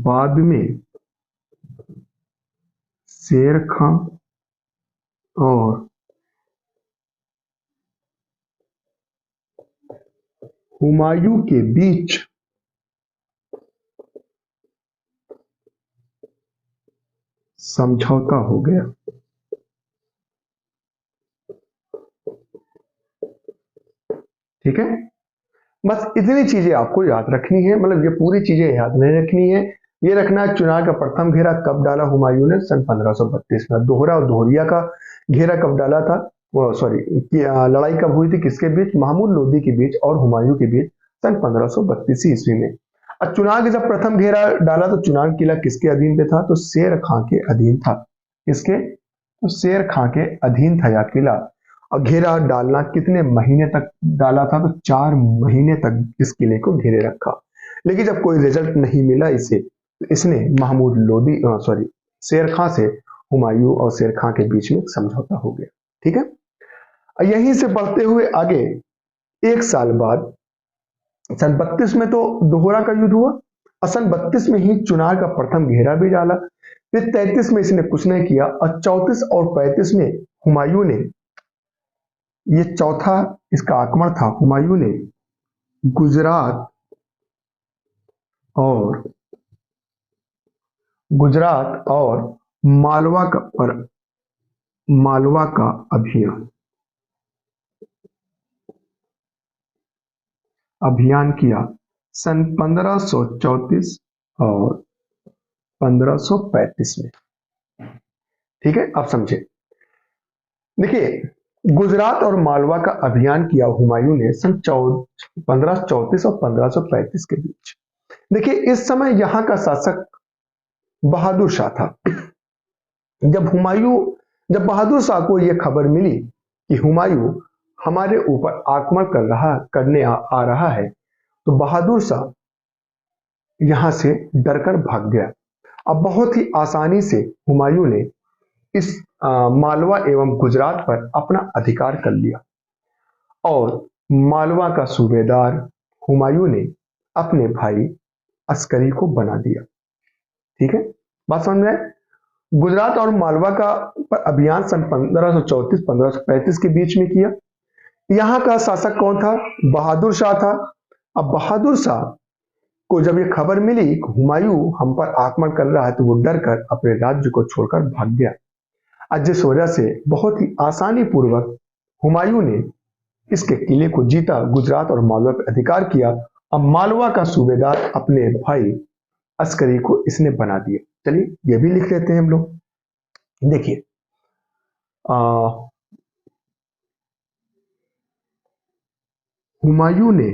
बाद में शेर खां और हुमायूं के बीच समझौता हो गया। ठीक है, बस इतनी चीजें आपको याद रखनी है, मतलब ये पूरी चीजें याद नहीं रखनी है। ये रखना है चुनार का प्रथम घेरा कब डाला हुमायूं ने? सन 1532 में। दोहरा और दोहरिया का घेरा कब डाला था? सॉरी, लड़ाई कब हुई थी? किसके बीच? महमूद लोदी के बीच और हुमायूं के बीच सन 1532 ईस्वी में। और चुनार के जब प्रथम घेरा डाला तो चुनार किला किसके अधीन पे था? तो शेर खां के अधीन था। किसके? तो शेर खां के अधीन था यह किला। और घेरा डालना कितने महीने तक डाला था? तो 4 महीने तक इस किले को घेरे रखा। लेकिन जब कोई रिजल्ट नहीं मिला इसे, तो इसने महमूद लोदी शेर खां से हुमायूं और शेर खां के बीच में समझौता हो गया। ठीक है, यहीं से बढ़ते हुए आगे 1 साल बाद सन 32 में तो दोहरा का युद्ध हुआ और सन 32 में ही चुनार का प्रथम घेरा भी डाला। फिर 33 में इसने कुछ नहीं किया और 34 और 35 में हुमायूं ने, ये चौथा इसका आक्रमण था, हुमायूं ने गुजरात और मालवा का अभियान किया सन 1534 और 1535 में। ठीक है, आप समझे। देखिए, गुजरात और मालवा का अभियान किया हुमायूं ने सन 1534 और 1535 के बीच। देखिए, इस समय यहां का शासक बहादुर शाह था। जब बहादुर शाह को यह खबर मिली कि हुमायूं हमारे ऊपर आक्रमण करने आ रहा है, तो बहादुर शाह यहां से डरकर भाग गया। अब बहुत ही आसानी से हुमायूं ने इस मालवा एवं गुजरात पर अपना अधिकार कर लिया और मालवा का सूबेदार हुमायूं ने अपने भाई अस्करी को बना दिया। ठीक है, बात समझ में आए। गुजरात और मालवा का पर अभियान सन 1534-1535 के बीच में किया। यहां का शासक कौन था? बहादुर शाह था। अब बहादुर शाह को जब यह खबर मिली कि हुमायूं हम पर आक्रमण कर रहा है, तो वो डर कर अपने राज्य को छोड़कर भाग गया। आज जिस वजह से बहुत ही आसानी पूर्वक हुमायूं ने इसके किले को जीता, गुजरात और मालवा पर अधिकार किया। अब मालवा का सूबेदार अपने भाई अस्करी को इसने बना दिया। चलिए ये भी लिख लेते हैं हम लोग। देखिए, हुमायूं ने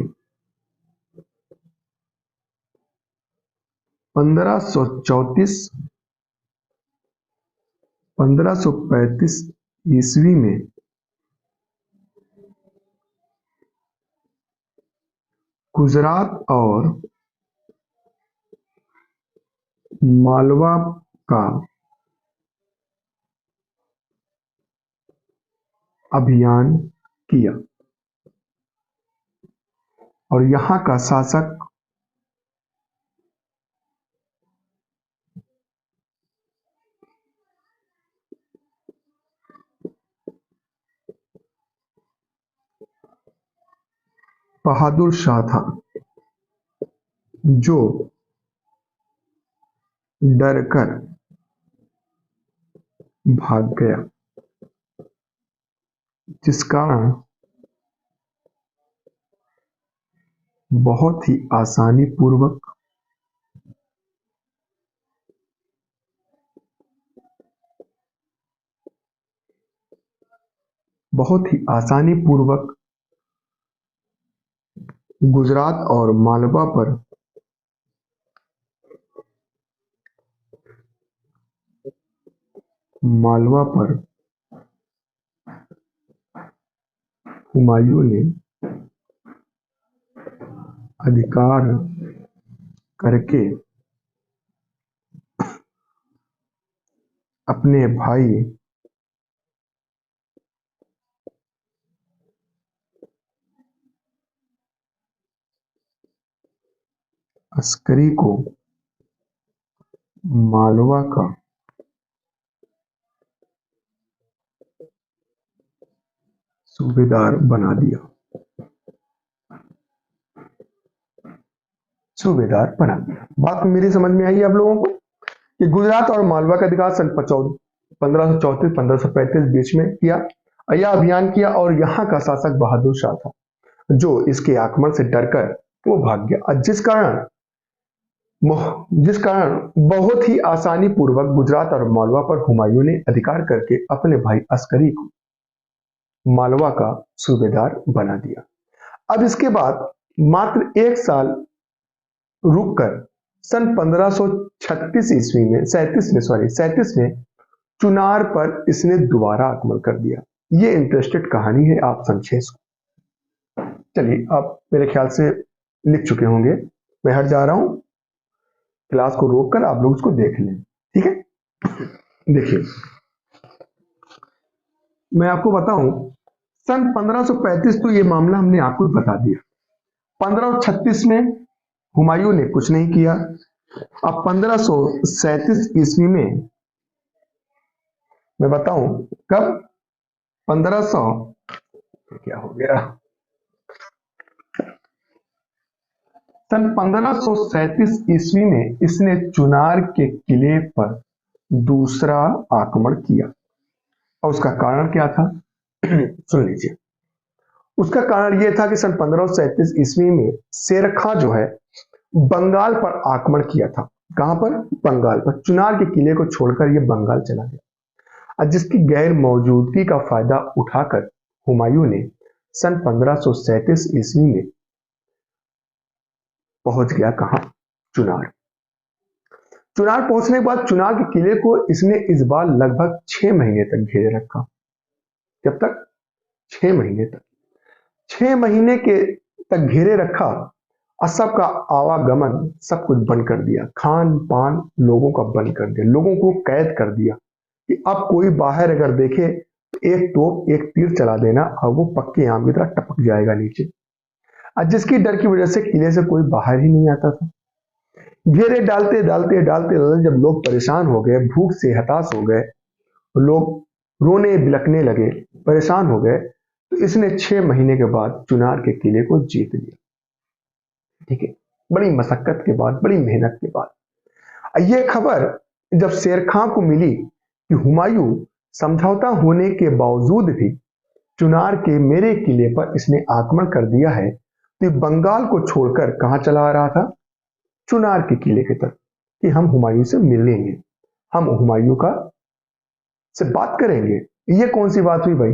1534-1535 ईस्वी में गुजरात और मालवा का अभियान किया और यहां का शासक बहादुर शाह था, जो डरकर भाग गया, जिस कारण बहुत ही आसानी पूर्वक गुजरात और मालवा पर हुमायूं ने अधिकार करके अपने भाई अस्करी को मालवा का सूबेदार बना दिया। बात मेरी समझ में आई आप लोगों को कि गुजरात और मालवा का अधिकार सन 1534-1535 बीच में किया, यह अभियान किया और यहाँ का शासक बहादुर शाह था, जो इसके आक्रमण से डरकर वो भाग गया, जिस कारण बहुत ही आसानी पूर्वक गुजरात और मालवा पर हुमायूं ने अधिकार करके अपने भाई अस्करी को मालवा का सूबेदार बना दिया। अब इसके बाद मात्र 1 साल रुककर सन 1536 ईस्वी में 37 में चुनार पर इसने दोबारा आक्रमण कर दिया। ये इंटरेस्टेड कहानी है, आप समझे इसको। चलिए, आप मेरे ख्याल से लिख चुके होंगे, मैं हट जा रहा हूं, क्लास को रोककर आप लोग इसको देख लें। ठीक है, देखिए, मैं आपको बताऊं, सन 1535 तो ये मामला हमने आपको बता दिया। 1536 में हुमायूं ने कुछ नहीं किया। अब 1537 ईस्वी में मैं बताऊं कब, 1500 क्या हो गया, सन 1537 ईस्वी में इसने चुनार के किले पर दूसरा आक्रमण किया। और उसका कारण क्या था? सुन लीजिए। उसका कारण यह था कि सन 1537 ईस्वी में शेर खां जो है बंगाल पर आक्रमण किया था। कहां पर? बंगाल पर। चुनार के किले को छोड़कर यह बंगाल चला गया, और जिसकी गैर मौजूदगी का फायदा उठाकर हुमायूं ने सन 1537 ईस्वी में पहुंच गया। कहां? चुनार। चुनार पहुंचने के बाद चुनार के किले को इसने इस बार लगभग 6 महीने तक घेरे रखा। जब तक? 6 महीने तक। 6 महीने के तक घेरे रखा और सबका आवागमन सब कुछ बंद कर दिया, खान पान लोगों का बंद कर दिया, लोगों को कैद कर दिया कि अब कोई बाहर अगर देखे तो एक टोप एक तीर चला देना और वो पक्के आम की तरह टपक जाएगा नीचे। और जिसकी डर की वजह से किले से कोई बाहर ही नहीं आता था। घेरे डालते डालते डालते डालते जब लोग परेशान हो गए, भूख से हताश हो गए, लोग रोने बिलखने लगे, परेशान हो गए, तो इसने 6 महीने के बाद चुनार के किले को जीत लिया। ठीक है, बड़ी मशक्कत के बाद, बड़ी मेहनत के बाद। यह खबर जब शेर खां को मिली कि हुमायूं समझौता होने के बावजूद भी चुनार के मेरे किले पर इसने आक्रमण कर दिया है, तो बंगाल को छोड़कर कहां चला आ रहा था? चुनार के किले की तरफ, कि हम हुमायूं से मिलेंगे, हम हुमायूं का से बात करेंगे। ये कौन सी बात हुई भाई?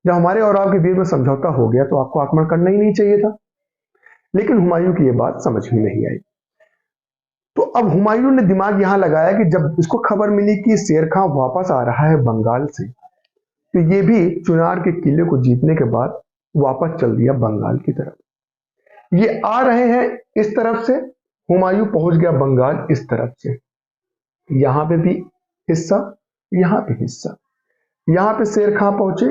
जब हमारे और आपके बीच में समझौता हो गया तो आपको आक्रमण करना ही नहीं चाहिए था। लेकिन हुमायूं की यह बात समझ में नहीं आई। तो अब हुमायूं ने दिमाग यहां लगाया कि जब इसको खबर मिली कि शेर खां वापस आ रहा है बंगाल से, तो ये भी चुनार के किले को जीतने के बाद वापस चल दिया बंगाल की तरफ। ये आ रहे हैं इस तरफ से, हुमायूं पहुंच गया बंगाल इस तरफ से। यहां पे भी हिस्सा, यहां पे हिस्सा। यहां पे शेर खां पहुंचे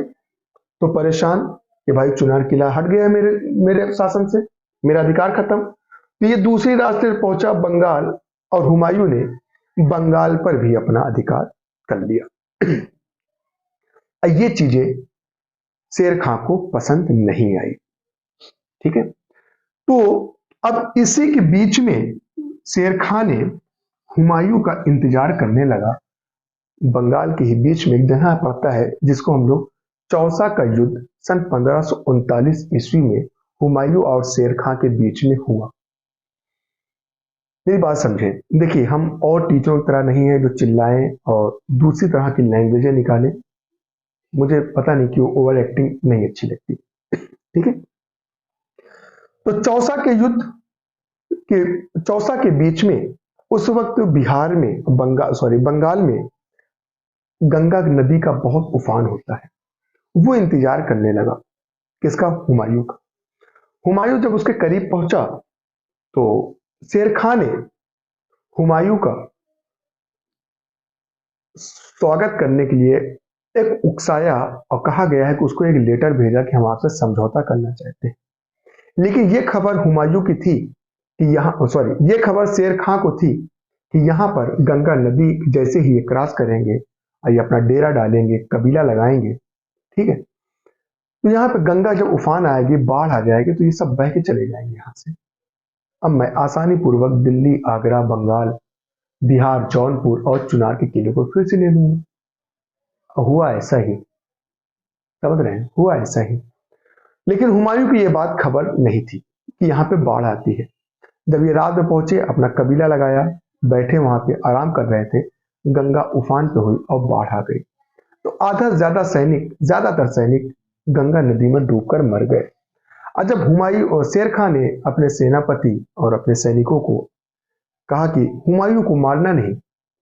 तो परेशान कि भाई चुनार किला हट गया मेरे मेरे शासन से, मेरा अधिकार खत्म। तो ये दूसरी रास्ते से पहुंचा बंगाल, और हुमायूं ने बंगाल पर भी अपना अधिकार कर लिया। ये चीजें शेर खां को पसंद नहीं आई। ठीक है, तो अब इसी के बीच में शेर खां ने हुमायूं का इंतजार करने लगा। बंगाल के ही बीच में एक जगह पड़ता है जिसको हम लोग चौसा का युद्ध सन 1539 ईस्वी में हुमायूं और शेर खां के बीच में हुआ। मेरी बात समझे। देखिए, हम और टीचरों की तरह नहीं है जो चिल्लाएं और दूसरी तरह की लैंग्वेजें निकालें। मुझे पता नहीं क्यों ओवर एक्टिंग नहीं अच्छी लगती। ठीक है, तो चौसा के बीच में उस वक्त बिहार में बंगाल में गंगा नदी का बहुत उफान होता है। वो इंतजार करने लगा। किसका? हुमायूं का। हुमायूं जब उसके करीब पहुंचा तो शेर खां ने हुमायूं का स्वागत करने के लिए एक उकसाया और कहा गया है कि उसको एक लेटर भेजा कि हम आपसे समझौता करना चाहते हैं। लेकिन यह खबर हुमायूं की थी कि ये खबर शेर खां को थी कि यहां पर गंगा नदी जैसे ही ये क्रॉस करेंगे और ये अपना डेरा डालेंगे, कबीला लगाएंगे, ठीक है, तो यहाँ पे गंगा जब उफान आएगी, बाढ़ आ जाएगी, तो ये सब बह के चले जाएंगे यहाँ से। अब मैं आसानी पूर्वक दिल्ली, आगरा, बंगाल, बिहार, जौनपुर और चुनार के किले को फिर से ले लूंगा। हुआ ऐसा ही। समझ रहे हैं? हुआ ऐसा ही। लेकिन हुमायूं की यह बात खबर नहीं थी कि यहाँ पे बाढ़ आती है। जब ये रात में पहुंचे, अपना कबीला लगाया, बैठे वहां पे आराम कर रहे थे, गंगा उफान पे हुई और बाढ़ आ गई। तो ज्यादातर सैनिक गंगा नदी में डूबकर मर गए। और जब हुमायूं और शेर खां ने अपने सेनापति और अपने सैनिकों को कहा कि हुमायूं को मारना नहीं,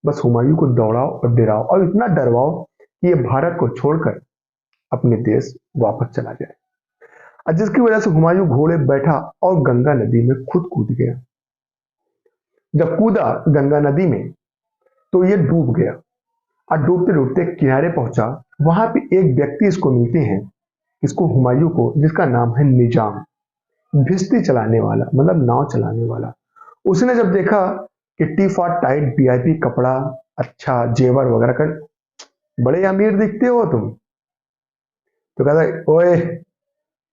बस हुमायूं को दौड़ाओ और डराओ और इतना डरवाओ कि ये भारत को छोड़कर अपने देश वापस चला जाए। और जिसकी वजह से हुमायूं घोड़े बैठा और गंगा नदी में खुद कूद गया। जब कूदा गंगा नदी में तो ये डूब गया। और डूबते डूबते किनारे पहुंचा। वहां पे एक व्यक्ति इसको मिलते हैं, इसको हुमायूं को, जिसका नाम है निजाम, भिश्ती चलाने वाला, मतलब नाव चलाने वाला। उसने जब देखा कि टी फॉर टाइट वीआईपी कपड़ा, अच्छा जेवर वगैरह का, बड़े अमीर दिखते हो तुम, तो कहता ओए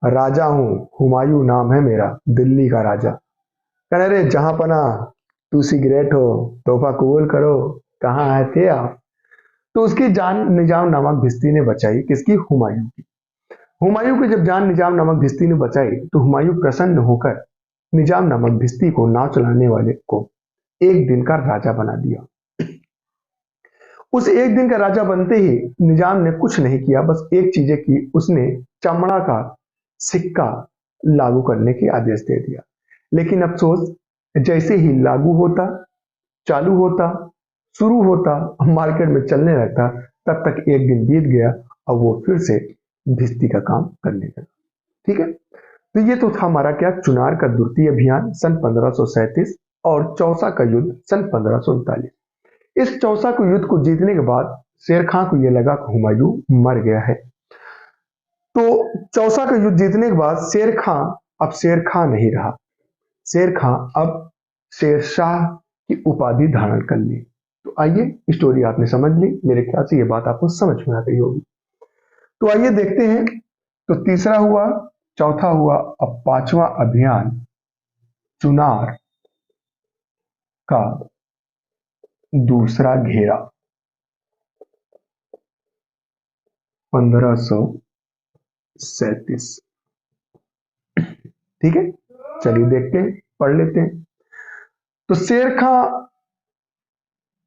राजा हूं, हुमायूं नाम है मेरा, दिल्ली का राजा। कहने अरे जहां पना, तू सिगरेट हो, तोहफा कबूल करो, कहाँ आए थे आप। तो उसकी जान निजाम नामक भिश्ती ने बचाई, किसकी, हुमायूं की। हुमायूं की जब जान निजाम नामक भिश्ती ने बचाई तो हुमायूं प्रसन्न होकर निजाम नामक भिश्ती को, नाव चलाने वाले को, एक दिन का राजा बना दिया। उस एक दिन का राजा बनते ही निजाम ने कुछ नहीं किया, बस एक चीजें की, उसने चमड़ा का सिक्का लागू करने के आदेश दे दिया। लेकिन अफसोस, जैसे ही लागू होता, चालू होता, शुरू होता, मार्केट में चलने लगता, तब तक एक दिन बीत गया और वो फिर से भिश्ती का काम करने लगा। ठीक है, तो ये तो था हमारा क्या, चुनार का द्वितीय अभियान सन 1537 और चौसा का युद्ध सन 1539। इस चौसा को युद्ध को जीतने के बाद शेर खां को यह लगा कि हुमायूं मर गया है। तो चौसा का युद्ध जीतने के बाद शेर खां अब शेर खां नहीं रहा। शेर खां अब शेरशाह की उपाधि धारण कर ली। तो आइए, स्टोरी आपने समझ ली, मेरे ख्याल से ये बात आपको समझ में आ गई होगी। तो आइए देखते हैं। तो तीसरा हुआ, चौथा हुआ, अब पांचवा अभियान चुनार का दूसरा घेरा 1537। ठीक है, चलिए देखते हैं, पढ़ लेते हैं। तो शेर खां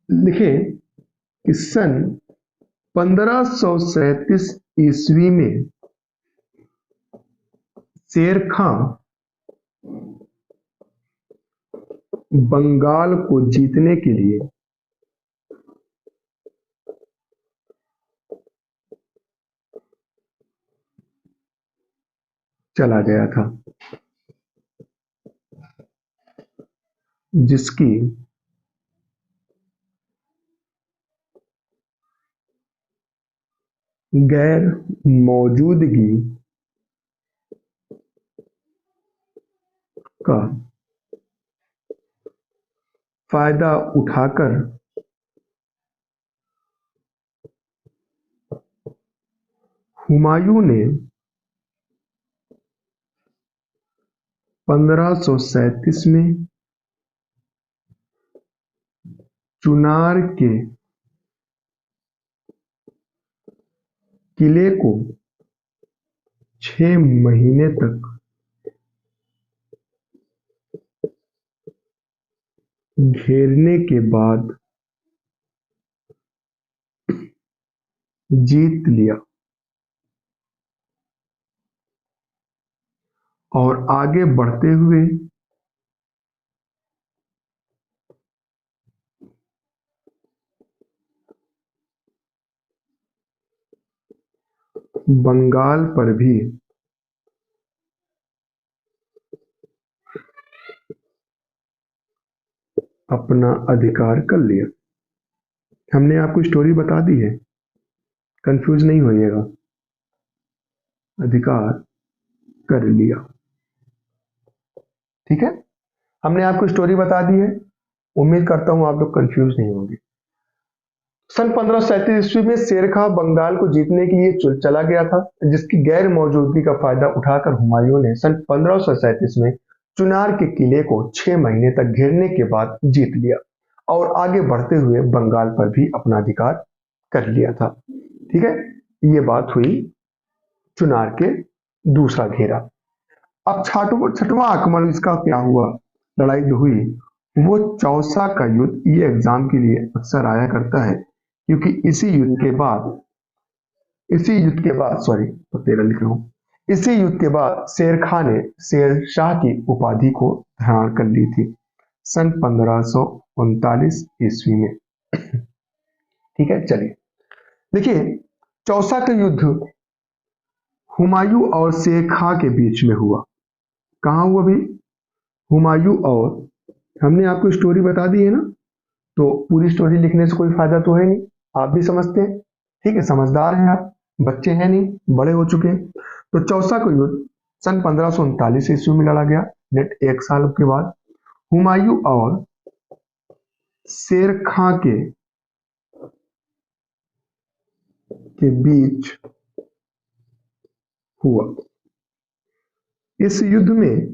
लिखे कि सन 1537 ईस्वी में शेर खां बंगाल को जीतने के लिए चला गया था, जिसकी गैर मौजूदगी का फायदा उठाकर हुमायूं ने 1537 में चुनार के किले को 6 महीने तक घेरने के बाद जीत लिया और आगे बढ़ते हुए बंगाल पर भी अपना अधिकार कर लिया। हमने आपको स्टोरी बता दी है, कंफ्यूज नहीं होइएगा। अधिकार कर लिया, ठीक है, हमने आपको स्टोरी बता दी है। उम्मीद करता हूं आप लोग कंफ्यूज नहीं होंगे। सन 1537 ईस्वी में शेर खां बंगाल को जीतने के लिए चला गया था, जिसकी गैर मौजूदगी का फायदा उठाकर हुमायूं ने सन 1537 में चुनार के किले को 6 महीने तक घेरने के बाद जीत लिया और आगे बढ़ते हुए बंगाल पर भी अपना अधिकार कर लिया था। ठीक है, ये बात हुई चुनार के दूसरा घेरा। अब छठवां आक्रमण इसका क्या हुआ, लड़ाई जो हुई वो चौसा का युद्ध। ये एग्जाम के लिए अक्सर आया करता है, क्योंकि इसी युद्ध के बाद सॉरी तो 13 लिख रहा हूं, इसी युद्ध के बाद शेर खां ने शेरशाह की उपाधि को धारण कर ली थी सन 1539 ईस्वी में। ठीक है, चलिए देखिए, चौसा का युद्ध हुमायूं और शेर खां के बीच में हुआ। कहां हुआ भाई, हुमायूं और, हमने आपको स्टोरी बता दी है ना, तो पूरी स्टोरी लिखने से कोई फायदा तो है नहीं, आप भी समझते हैं, ठीक है, समझदार हैं आप, बच्चे हैं नहीं, बड़े हो चुके हैं। तो चौसा का युद्ध सन 1539 ईस्वी में लड़ा गया, नेट 1 साल के बाद। हुमायूं और शेर खां के बीच हुआ। इस युद्ध में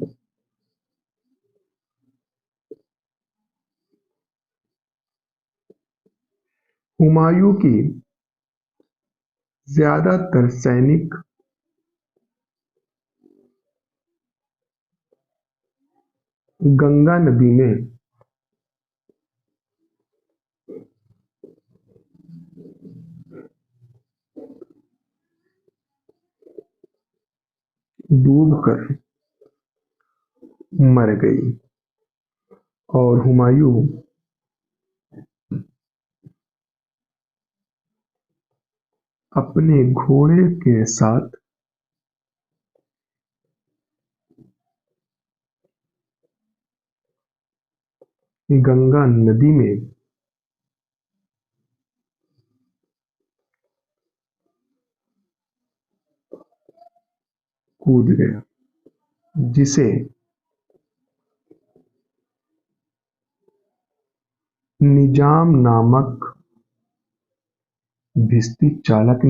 हुमायूं की ज्यादातर सैनिक गंगा नदी में डूबकर मर गई और हुमायूं अपने घोड़े के साथ गंगा नदी में कूद गया, जिसे निजाम नामक भिस्ती चालक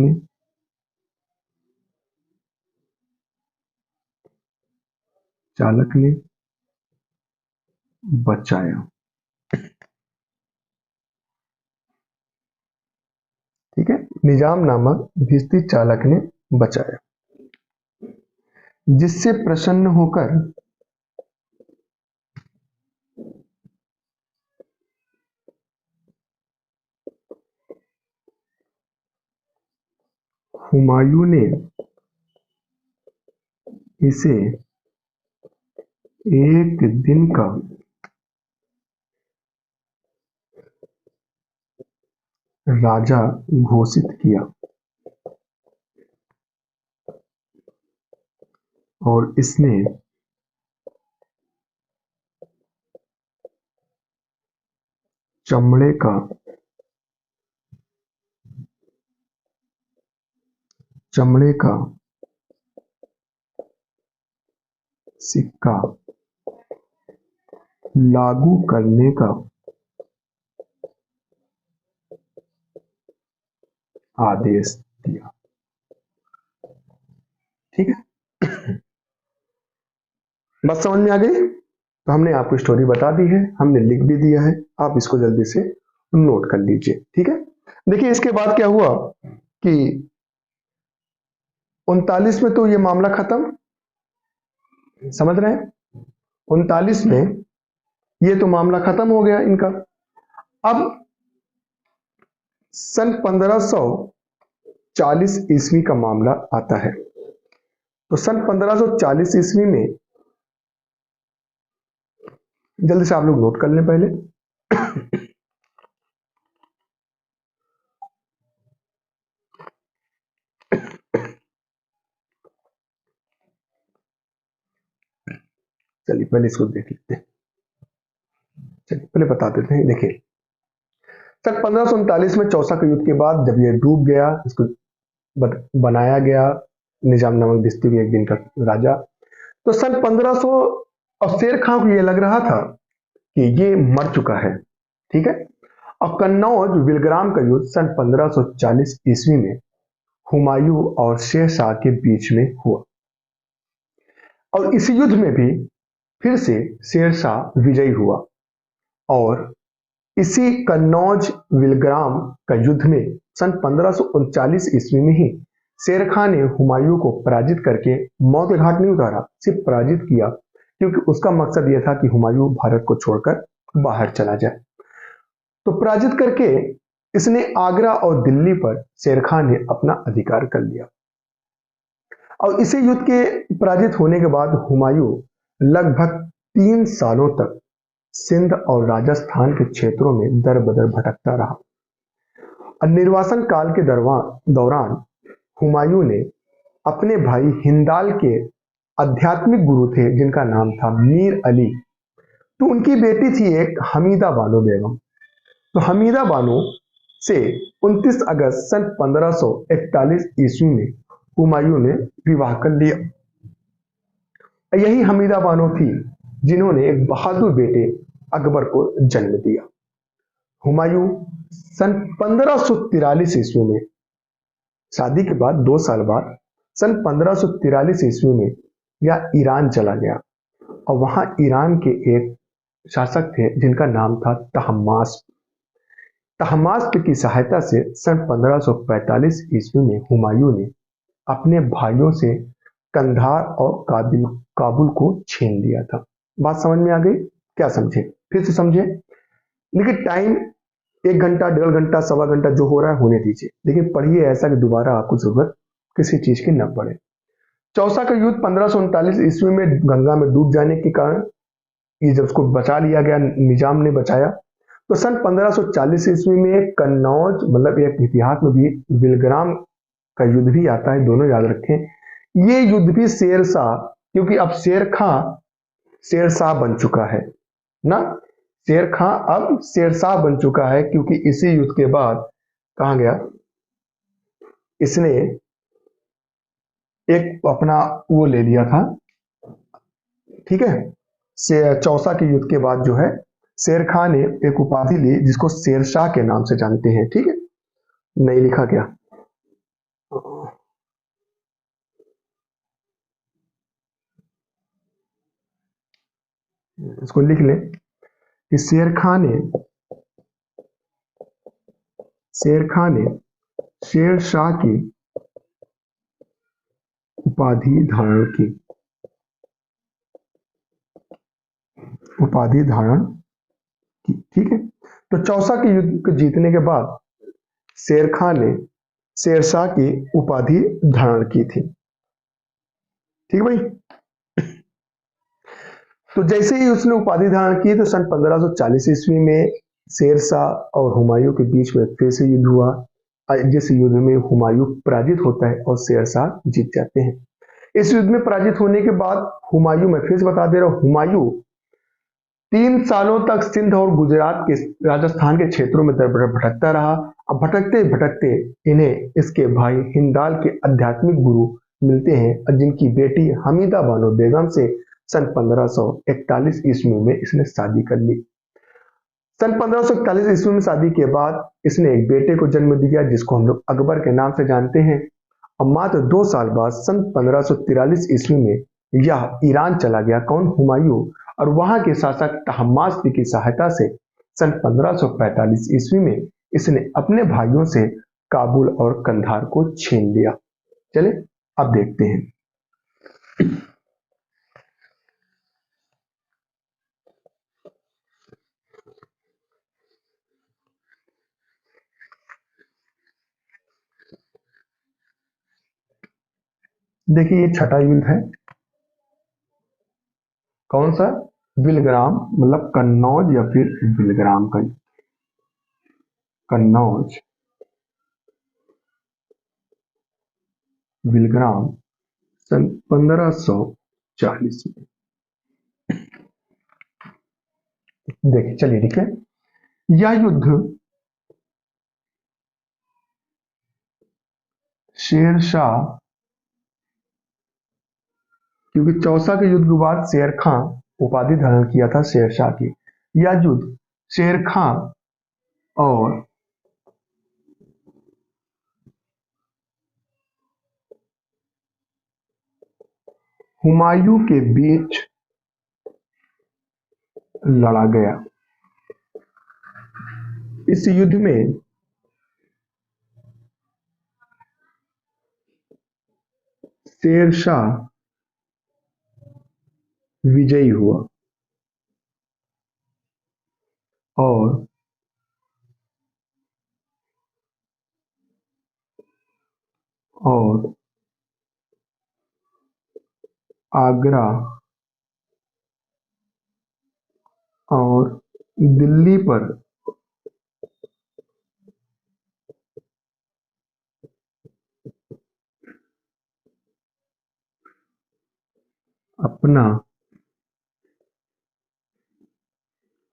ने बचाया। ठीक है, निजाम नामक भिस्ती चालक ने बचाया, जिससे प्रसन्न होकर हुमायूं ने इसे एक दिन का राजा घोषित किया और इसने चमड़े का सिक्का लागू करने का आदेश दिया। ठीक है, बात समझ में आ गई? तो हमने आपको स्टोरी बता दी है, हमने लिख भी दिया है, आप इसको जल्दी से नोट कर लीजिए। ठीक है, देखिए इसके बाद क्या हुआ कि 39 में तो ये मामला खत्म, समझ रहे हैं? 39 में ये तो मामला खत्म हो गया इनका। अब सन 1540 ईस्वी का मामला आता है। तो सन 1540 ईस्वी में, जल्दी से आप लोग नोट कर लें पहले। चलिए पहले इसको देख लेते हैं, चलिए पहले बता देते हैं। देखिए सन 1539 में चौसा के युद्ध के बाद जब ये डूब गया, इसको बनाया गया निजाम नामक भिस्ती एक दिन का राजा। तो सन 1500 और शेर खां को ये लग रहा था कि ये मर चुका है। ठीक है, और कन्नौज विलग्राम का युद्ध सन 1540 ईस्वी में हुमायूं और शेर शाह के बीच में हुआ और इस युद्ध में भी फिर से शेर शाह विजयी हुआ और इसी कन्नौज विलग्राम का युद्ध में सन 1539 ईस्वी में ही शेर खान ने हुमायूं को पराजित करके मौत के घाट नहीं उतारा, सिर्फ पराजित किया, क्योंकि उसका मकसद यह था कि हुमायूं भारत को छोड़कर बाहर चला जाए। तो पराजित करके इसने आगरा और दिल्ली पर शेर खान ने अपना अधिकार कर लिया और इसी युद्ध के पराजित होने के बाद हुमायूं लगभग 3 सालों तक सिंध और राजस्थान के क्षेत्रों में दर बदर भटकता रहा। निर्वासन काल के दौरान हुमायूं ने अपने भाई हिंदाल के आध्यात्मिक गुरु थे जिनका नाम था मीर अली, तो उनकी बेटी थी एक हमीदा बानो बेगम। तो हमीदा बानो से 29 अगस्त सन 1541 ईस्वी में हुमायूं ने विवाह कर लिया। यही हमीदा बानो थी जिन्होंने एक बहादुर बेटे अकबर को जन्म दिया। हुमायूं सन 1543 ईस्वी में, शादी के बाद 2 साल बाद, सन 1543 ईस्वी में यह ईरान चला गया और वहां ईरान के एक शासक थे जिनका नाम था तहमास्प। तहमास्प की सहायता से सन 1545 ईस्वी में हुमायूं ने अपने भाइयों से कंधार और काबुल को छीन लिया था। बात समझ में आ गई? क्या समझे? फिर से समझे। लेकिन टाइम 1 घंटा, 1.5 घंटा, सवा घंटा जो हो रहा है होने दीजिए, लेकिन पढ़िए ऐसा कि दोबारा आपको जरूरत किसी चीज की न पड़े। चौसा का युद्ध 1539 ईस्वी में गंगा में डूब जाने के कारण ये जब उसको बचा लिया गया, निजाम ने बचाया, तो सन 1540 ईस्वी में कन्नौज, मतलब एक इतिहास में भी बिलग्राम का युद्ध भी आता है, दोनों याद रखें। ये युद्ध भी शेरशाह, क्योंकि अब शेर खां शेरशाह बन चुका है ना, शेर खां अब शेरशाह बन चुका है, क्योंकि इसी युद्ध के बाद कहा गया, इसने एक अपना वो ले लिया था, ठीक है। चौसा के युद्ध के बाद जो है शेर खान ने एक उपाधि ली जिसको शेरशाह के नाम से जानते हैं, ठीक है। नहीं लिखा क्या? इसको लिख ले कि शेर खान ने शेरशाह की उपाधि धारण की, ठीक है। तो चौसा के युद्ध को जीतने के बाद शेर खान ने शेरशाह की उपाधि धारण की थी, ठीक है भाई। तो जैसे ही उसने उपाधि धारण की तो सन 1540 ईस्वी में शेरशाह और हुमायूं के बीच में फिर से युद्ध हुआ, जिस युद्ध में हुमायूं पराजित होता है और शेरशाह जीत जाते हैं। इस युद्ध में पराजित होने के बाद हुमायूं, मैं फिर से बता दे रहा हूं, हुमायूं 3 सालों तक सिंध और गुजरात के, राजस्थान के क्षेत्रों में दर भटकता रहा। अब भटकते भटकते इन्हें इसके भाई हिंदाल के आध्यात्मिक गुरु मिलते हैं, और जिनकी बेटी हमीदा बानो बेगम से सन 1541 ईस्वी में इसने शादी कर ली। सन 1541 ईस्वी में शादी के बाद इसने एक बेटे को जन्म दिया जिसको हम लोग अकबर के नाम से जानते हैं। और मात्र 2 साल बाद सन 1543 ईस्वी में यह ईरान चला गया। कौन? हुमायूं। और वहां के शासक तहमास्प की सहायता से सन 1545 ईस्वी में इसने अपने भाइयों से काबुल और कंधार को छीन लिया। चले अब देखते हैं। देखिए ये छठा युद्ध है। कौन सा? बिलग्राम, मतलब कन्नौज या फिर बिलग्राम का, कन्नौज बिलग्राम सन 1540 में। देखिए चलिए ठीक है। यह युद्ध शेरशाह, क्योंकि चौसा के युद्ध के बाद शेर खां उपाधि धारण किया था शेरशाह की, यह युद्ध शेर खां और हुमायूं के बीच लड़ा गया। इस युद्ध में शेरशाह विजयी हुआ और आगरा और दिल्ली पर अपना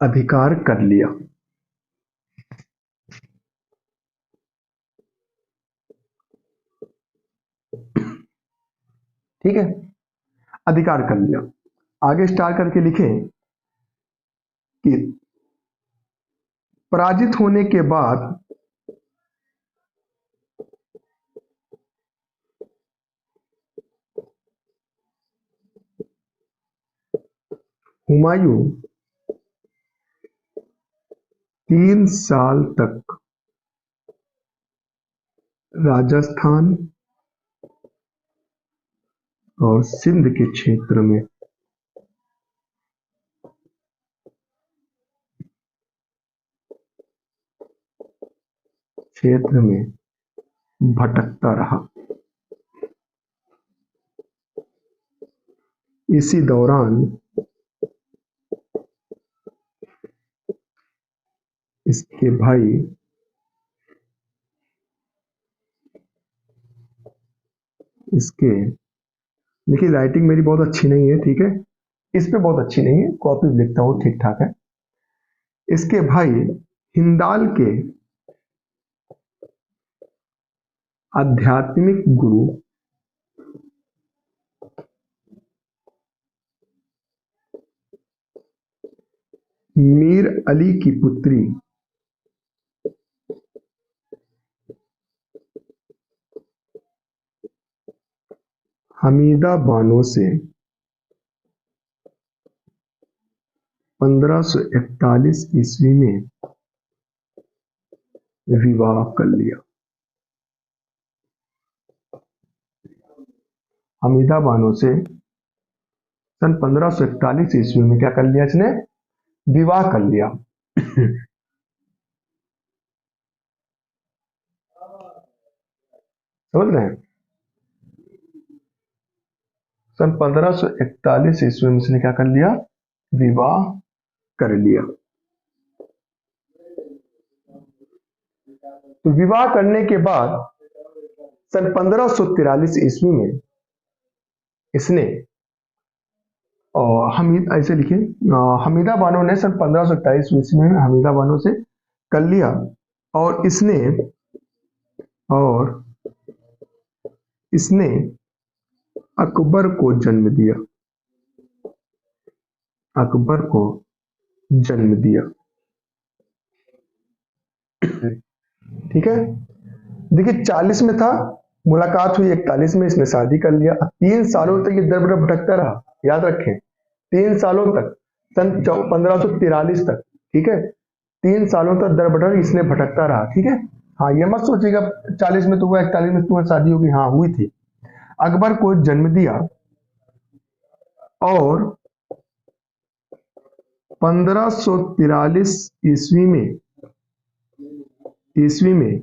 अधिकार कर लिया। ठीक है, अधिकार कर लिया। आगे स्टार करके लिखें कि पराजित होने के बाद हुमायूं 3 साल तक राजस्थान और सिंध के क्षेत्र में भटकता रहा। इसी दौरान इसके भाई इसके, देखिए राइटिंग मेरी बहुत अच्छी नहीं है, ठीक है, इस पे बहुत अच्छी नहीं है, कॉपी लिखता हूँ ठीक ठाक है। इसके भाई हिंदाल के आध्यात्मिक गुरु मीर अली की पुत्री हमीदा बानो से 1541 ईस्वी में विवाह कर लिया। हमीदा बानो से सन 1541 ईस्वी में क्या कर लिया इसने? विवाह कर लिया। समझ रहे हैं? सन 1541 ईस्वी में इसने क्या कर लिया? विवाह कर लिया। तो विवाह करने के बाद सन 1543 ईस्वी में इसने हमीद ऐसे लिखे हमीदा बानो ने सन 1527 ईस्वी में हमीदा बानो से कर लिया और इसने अकबर को जन्म दिया। अकबर को जन्म दिया। ठीक है, देखिए 40 में था, मुलाकात हुई 41 में, इसने शादी कर लिया। 3 सालों तक ये दर बदर भटकता रहा, याद रखें 3 सालों तक, सन 1543 तक, ठीक है, 3 सालों तक दर बदर इसने भटकता रहा। ठीक है, हाँ ये मत सोचिएगा 40 में तो हुआ 41 में तुम्हारी शादी होगी, हाँ हुई थी। अकबर को जन्म दिया और 1543 ईस्वी में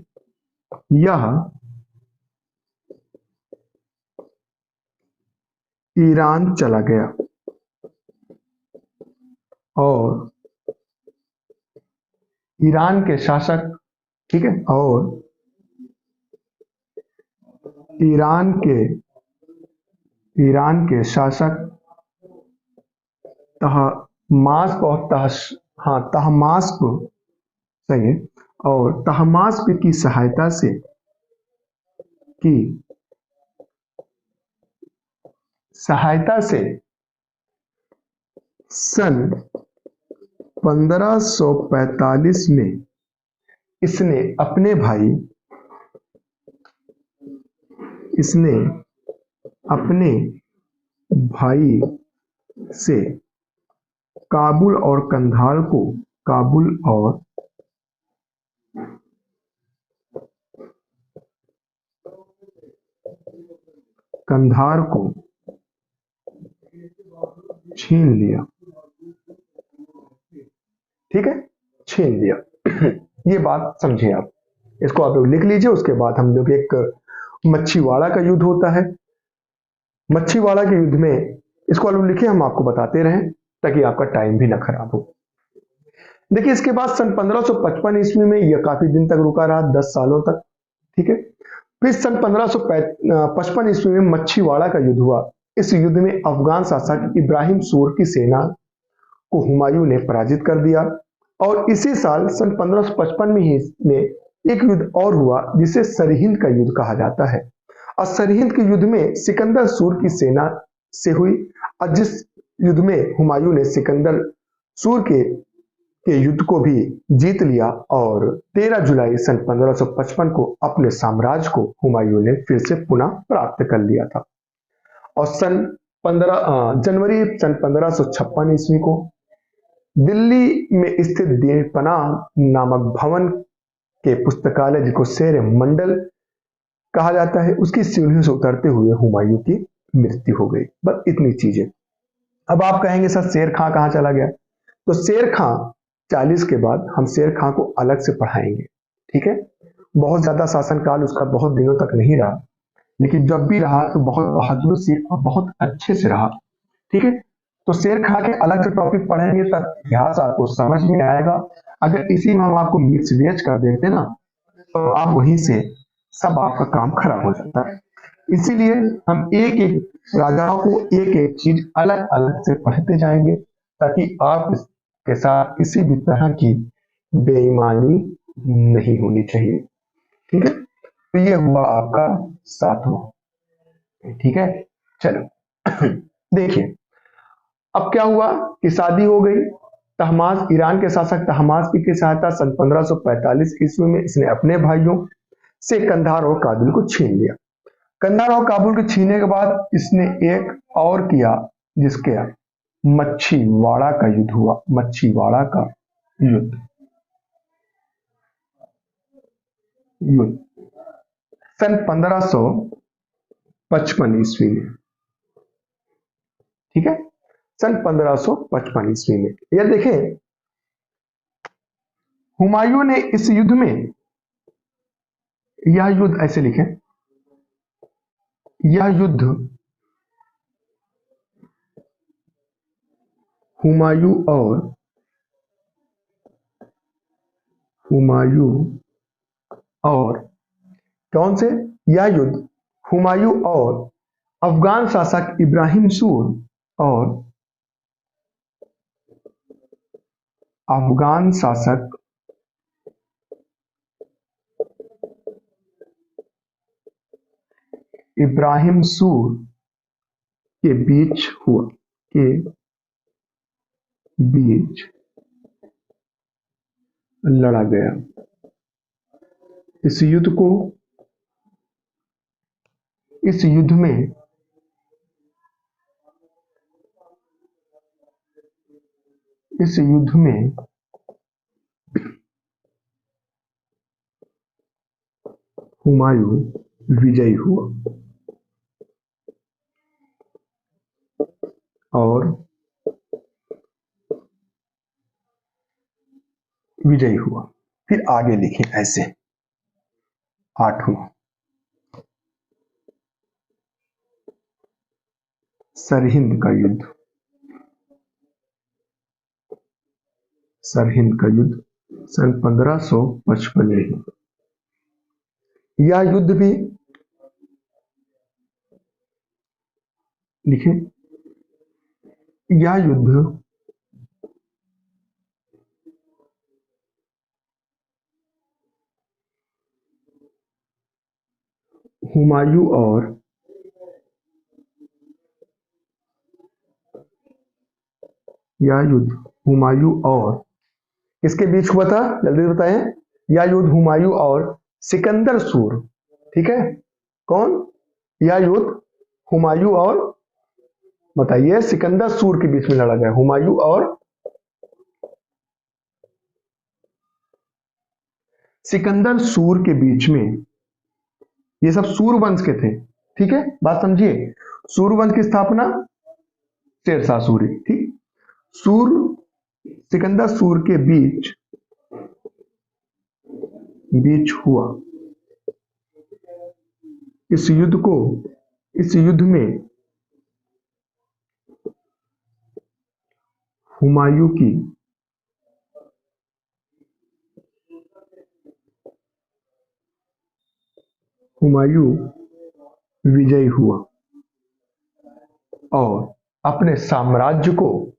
यह ईरान चला गया और ईरान के शासक, ठीक है, और ईरान के शासक तहमास्प सही है, और तहमास्प की सहायता से सन 1545 में इसने अपने भाई से काबुल और कंधार को छीन लिया। ठीक है, छीन लिया। ये बात समझिए आप, इसको आप लिख लीजिए। उसके बाद हम लोग एक मच्छीवाड़ा का युद्ध होता है। मच्छीवाड़ा के युद्ध में इसको आप लिखे, हम आपको बताते रहें ताकि आपका टाइम भी ना खराब हो। देखिए इसके बाद सन 1555 ईस्वी में यह काफी दिन तक रुका रहा, 10 सालों तक। ठीक है, फिर सन 1555 ईस्वी में मच्छीवाड़ा का युद्ध हुआ। इस युद्ध में अफगान शासक इब्राहिम सूर की सेना को हुमायूं ने पराजित कर दिया और इसी साल सन 1555 में एक युद्ध और हुआ जिसे सरहिंद का युद्ध कहा जाता है। और सरहिंद के युद्ध में सिकंदर सूर की सेना से हुई। और जिस युद्ध में हुमायूं ने सिकंदर सूर के युद्ध को भी जीत लिया और 13 जुलाई सन 1555 को अपने साम्राज्य को हुमायूं ने फिर से पुनः प्राप्त कर लिया था। और जनवरी सन 1556 ईस्वी को दिल्ली में स्थित दीनपना नामक भवन के पुस्तकालय, जिसको शेर मंडल कहा जाता है, उसकी सीढ़ियों से उतरते हुए हुमायूं की मृत्यु हो गई। बस इतनी चीजें। अब आप कहेंगे सर शेर खां कहाँ चला गया? तो शेर खां 40 के बाद हम शेर खां को अलग से पढ़ाएंगे, ठीक है। बहुत ज्यादा शासनकाल उसका बहुत दिनों तक नहीं रहा, लेकिन जब भी रहा तो बहुत बहादुर से और बहुत अच्छे से रहा, ठीक है। तो शेर खां के अलग से टॉपिक पढ़ेंगे तब इतिहास आपको समझ में आएगा। अगर इसी में हम आपको मिक्स वेज कर देते ना तो आप वहीं से सब आपका काम खराब हो जाता है। इसीलिए हम एक एक राजाओं को एक एक चीज अलग अलग से पढ़ते जाएंगे ताकि आप इसके साथ किसी भी तरह की बेईमानी नहीं होनी चाहिए, ठीक है। तो ये हुआ आपका 7वां, ठीक है। चलो देखिए अब क्या हुआ कि शादी हो गई। तहमास, ईरान के शासक तहमास की सहायता सन 1545 ईस्वी में इसने अपने भाइयों से कंधार और काबुल को छीन लिया। कंधार और काबुल के छीनने के बाद इसने एक और किया, जिसके मच्छीवाड़ा का युद्ध हुआ। मच्छीवाड़ा का युद्ध सन 1555 ईस्वी में, ठीक है। सन 1555 ईस्वी में यह देखें हुमायूं ने इस युद्ध में, यह युद्ध ऐसे लिखें, यह युद्ध हुमायूं और कौन से, यह युद्ध हुमायूं और अफगान शासक इब्राहिम सूर और अफगान शासक इब्राहिम सूर के बीच हुआ, के बीच लड़ा गया। इस युद्ध में हुमायूं विजयी हुआ और फिर आगे लिखे ऐसे 8वां सरहिंद का युद्ध। सरहिंद का युद्ध सन 1555 में। यह युद्ध भी लिखे, यह युद्ध हुमायूं और किसके बीच हुआ था, जल्दी बताएं। यह युद्ध हुमायूं और सिकंदर सूर, ठीक है। कौन? यह युद्ध हुमायूं और, बताइए, सिकंदर सूर के बीच में लड़ा गया। हुमायूं और सिकंदर सूर के बीच में। ये सब सूर वंश के थे, ठीक है, बात समझिए। सूर वंश की स्थापना शेरशाह सूरी, ठीक। सिकंदर सूर के बीच हुआ। इस युद्ध में हुमायूं विजयी हुआ और अपने साम्राज्य को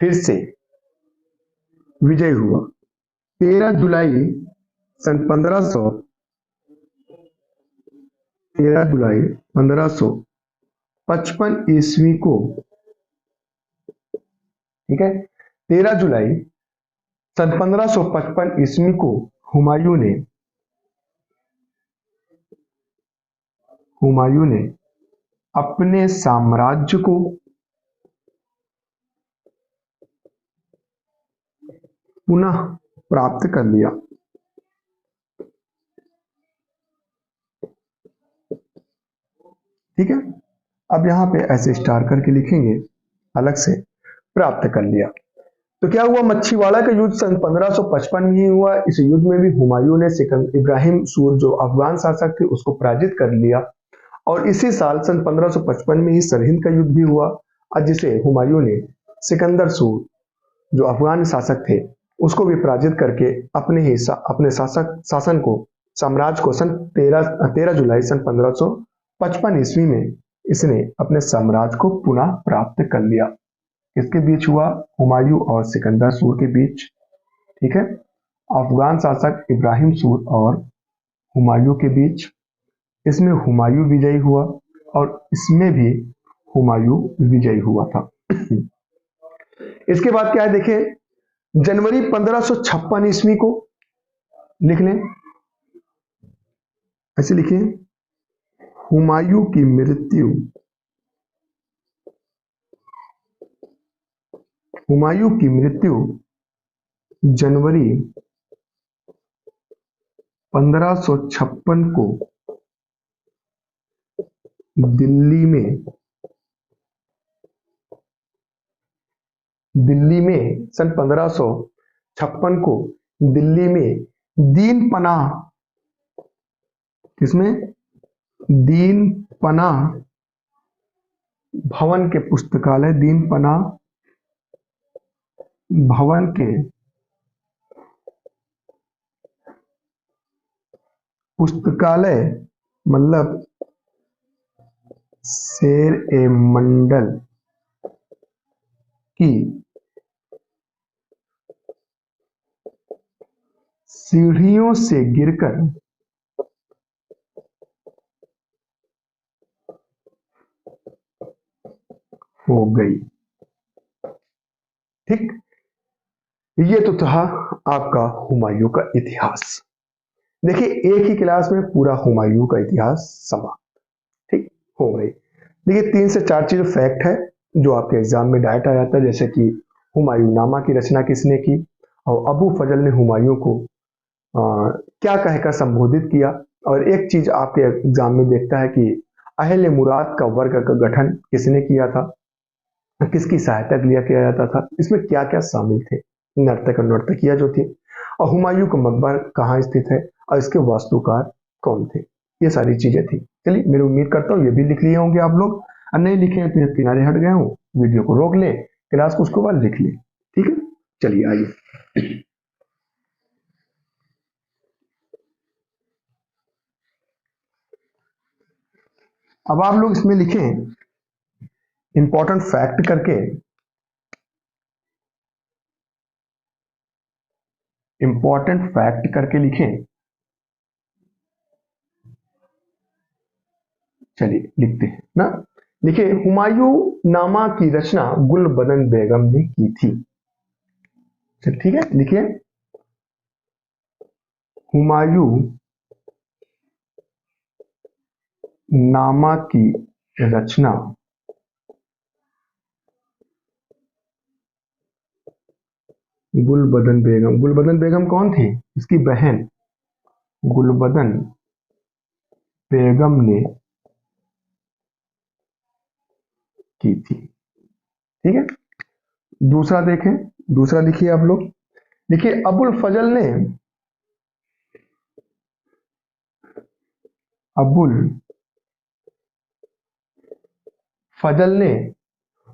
फिर से विजयी हुआ। 13 जुलाई सन 13 जुलाई 1555 ईस्वी को, ठीक है, 13 जुलाई सन 1555 ईस्वी को हुमायूं ने अपने साम्राज्य को पुनः प्राप्त कर लिया। ठीक है, अब यहां पे ऐसे स्टार करके लिखेंगे अलग से, प्राप्त कर लिया। तो क्या हुआ, मच्छीवाड़ा का युद्ध सन 1555 में ही हुआ। इस युद्ध में भी हुमायूं ने इब्राहिम सूर जो अफगान शासक थे उसको पराजित कर लिया। और इसी साल सन 1555 में ही सरहिंद का युद्ध भी हुआ, और जिसे हुमायूं ने सिकंदर सूर जो अफगान शासक थे उसको भी पराजित करके अपने शासन को, साम्राज्य को सन 13 जुलाई सन 1555 ईस्वी में इसने अपने साम्राज्य को पुनः प्राप्त कर लिया। किसके बीच हुआ, हुमायूं और सिकंदर सूर के बीच। ठीक है, अफगान शासक इब्राहिम सूर और हुमायूं के बीच। इसमें हुमायूं विजयी हुआ और इसमें भी हुमायूं विजयी हुआ था। इसके बाद क्या है देखें, जनवरी 1556 ईस्वी को लिख लें, ऐसे लिखिए, हुमायूं की मृत्यु, हुमायूं की मृत्यु जनवरी 1556 को दिल्ली में सन 1556 को दिल्ली में दीन पनाह, किसमें, दीन पनाह भवन के पुस्तकालय, दीन पनाह भवन के पुस्तकालय मतलब शेर ए मंडल की सीढ़ियों से गिरकर हो गई। ठीक, ये तो था आपका हुमायूं का इतिहास। देखिए, एक ही क्लास में पूरा हुमायूं का इतिहास समाप्त, ठीक हो गई। देखिए, 3 से 4 चीज फैक्ट है जो आपके एग्जाम में डायरेक्ट आ जाता है, जैसे कि हुमायूं नामा की रचना किसने की, और अबू फजल ने हुमायूं को क्या कहकर संबोधित किया। और एक चीज आपके एग्जाम में देखता है कि अहले मुराद का वर्ग का गठन किसने किया था, किसकी सहायता के लिए किया जाता था, इसमें क्या क्या शामिल थे, नर्तक और नर्तकिया जो थी, और हुमायूं का मकबरा कहाँ स्थित है, और इसके वास्तुकार कौन थे, ये सारी चीजें थी। चलिए, मेरी उम्मीद करता हूँ ये भी लिख लिए होंगे आप लोग, और नहीं लिखे हैं तो किनारे हट गए हो, वीडियो को रोक ले, क्लास को उसके बाद लिख ले। ठीक है, चलिए आइए। अब आप लोग इसमें लिखें इंपॉर्टेंट फैक्ट करके, इंपॉर्टेंट फैक्ट करके लिखें। चलिए लिखते हैं ना, लिखिए, हुमायूं नामा की रचना गुलबदन बेगम ने की थी। चलिए ठीक है, लिखिए, हुमायूं नामा की रचना गुलबदन बेगम, गुलबदन बेगम कौन थी, इसकी बहन गुलबदन बेगम ने की थी। ठीक है, दूसरा देखें, दूसरा लिखिए आप लोग, लिखिए, अबुल फजल ने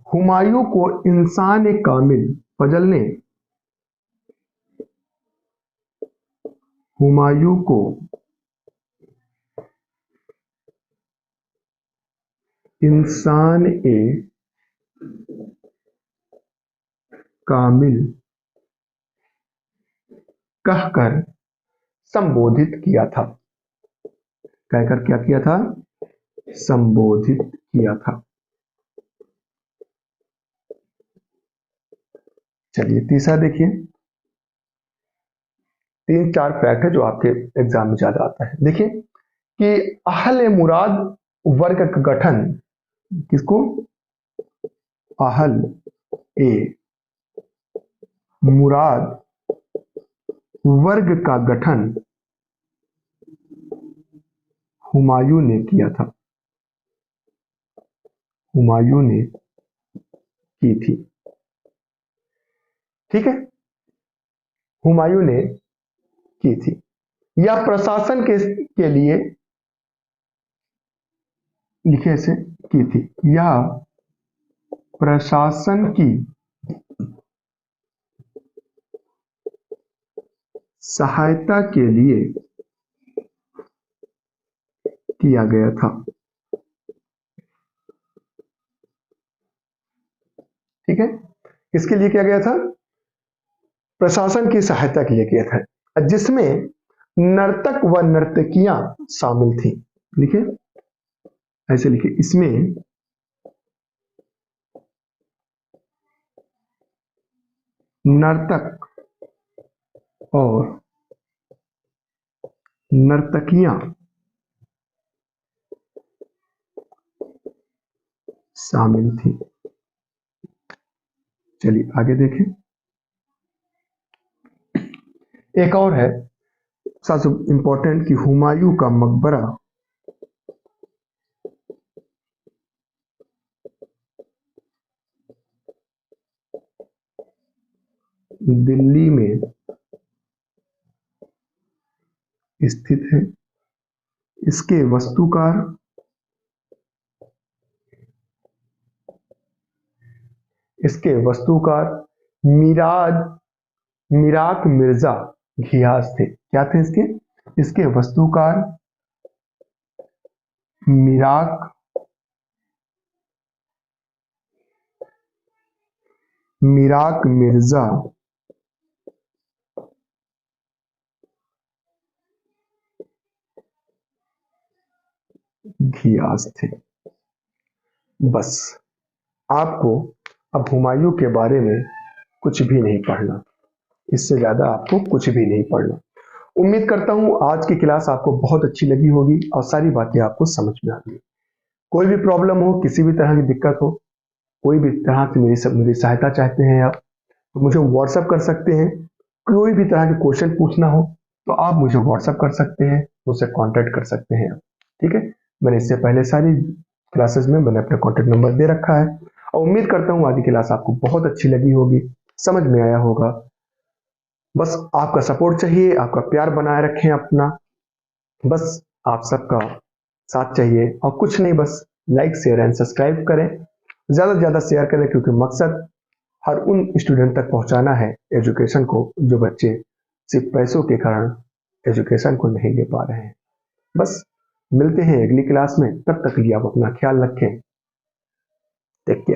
हुमायूं को इंसान कामिल, फजल ने हुमायूं को इंसान ए कामिल कहकर संबोधित किया था। कहकर क्या किया था, संबोधित किया था। चलिए तीसरा देखिए, 3-4 फैक्ट है जो आपके एग्जाम में ज्यादा आता है। देखिए कि अहल मुराद वर्ग का गठन, किसको, अहल ए मुराद वर्ग का गठन हुमायूं ने किया था, हुमायूं ने की थी। ठीक है, हुमायूं ने की थी। या प्रशासन के लिए लिखे से की थी, या प्रशासन की सहायता के लिए किया गया था। ठीक है, किसके लिए किया गया था, प्रशासन की सहायता के लिए किया था, जिसमें नर्तक व नर्तकियां शामिल थी। लिखे, ऐसे लिखे, इसमें नर्तक और नर्तकियां शामिल थी। चलिए आगे देखें, एक और है सबसे इंपॉर्टेंट कि हुमायूं का मकबरा दिल्ली में स्थित है। इसके वास्तुकार मिराज मिराक मिर्जा घियास थे। क्या थे इसके वास्तुकार मिराक मिर्जा घियास थे। बस आपको अब हुमायूं के बारे में कुछ भी नहीं पढ़ना, इससे ज्यादा आपको कुछ भी नहीं पढ़ना। उम्मीद करता हूं आज की क्लास आपको बहुत अच्छी लगी होगी और सारी बातें आपको समझ में आ गई। कोई भी प्रॉब्लम हो, किसी भी तरह की दिक्कत हो, कोई भी तरह की मेरी सहायता चाहते हैं आप, तो मुझे व्हाट्सअप कर सकते हैं। कोई भी तरह के क्वेश्चन पूछना हो तो आप मुझे व्हाट्सअप कर सकते हैं, मुझसे कांटेक्ट कर सकते हैं आप। ठीक है, मैंने इससे पहले सारी क्लासेस में मैंने अपना कांटेक्ट नंबर दे रखा है और उम्मीद करता हूँ आज की क्लास आपको बहुत अच्छी लगी होगी, समझ में आया होगा। बस आपका सपोर्ट चाहिए, आपका प्यार बनाए रखें अपना, बस आप सबका साथ चाहिए और कुछ नहीं, बस लाइक शेयर एंड सब्सक्राइब करें, ज्यादा से ज्यादा शेयर करें, क्योंकि मकसद हर उन स्टूडेंट तक पहुंचाना है एजुकेशन को जो बच्चे सिर्फ पैसों के कारण एजुकेशन को नहीं ले पा रहे हैं। बस मिलते हैं अगली क्लास में, तब तक लिए आप अपना ख्याल रखें। Take care.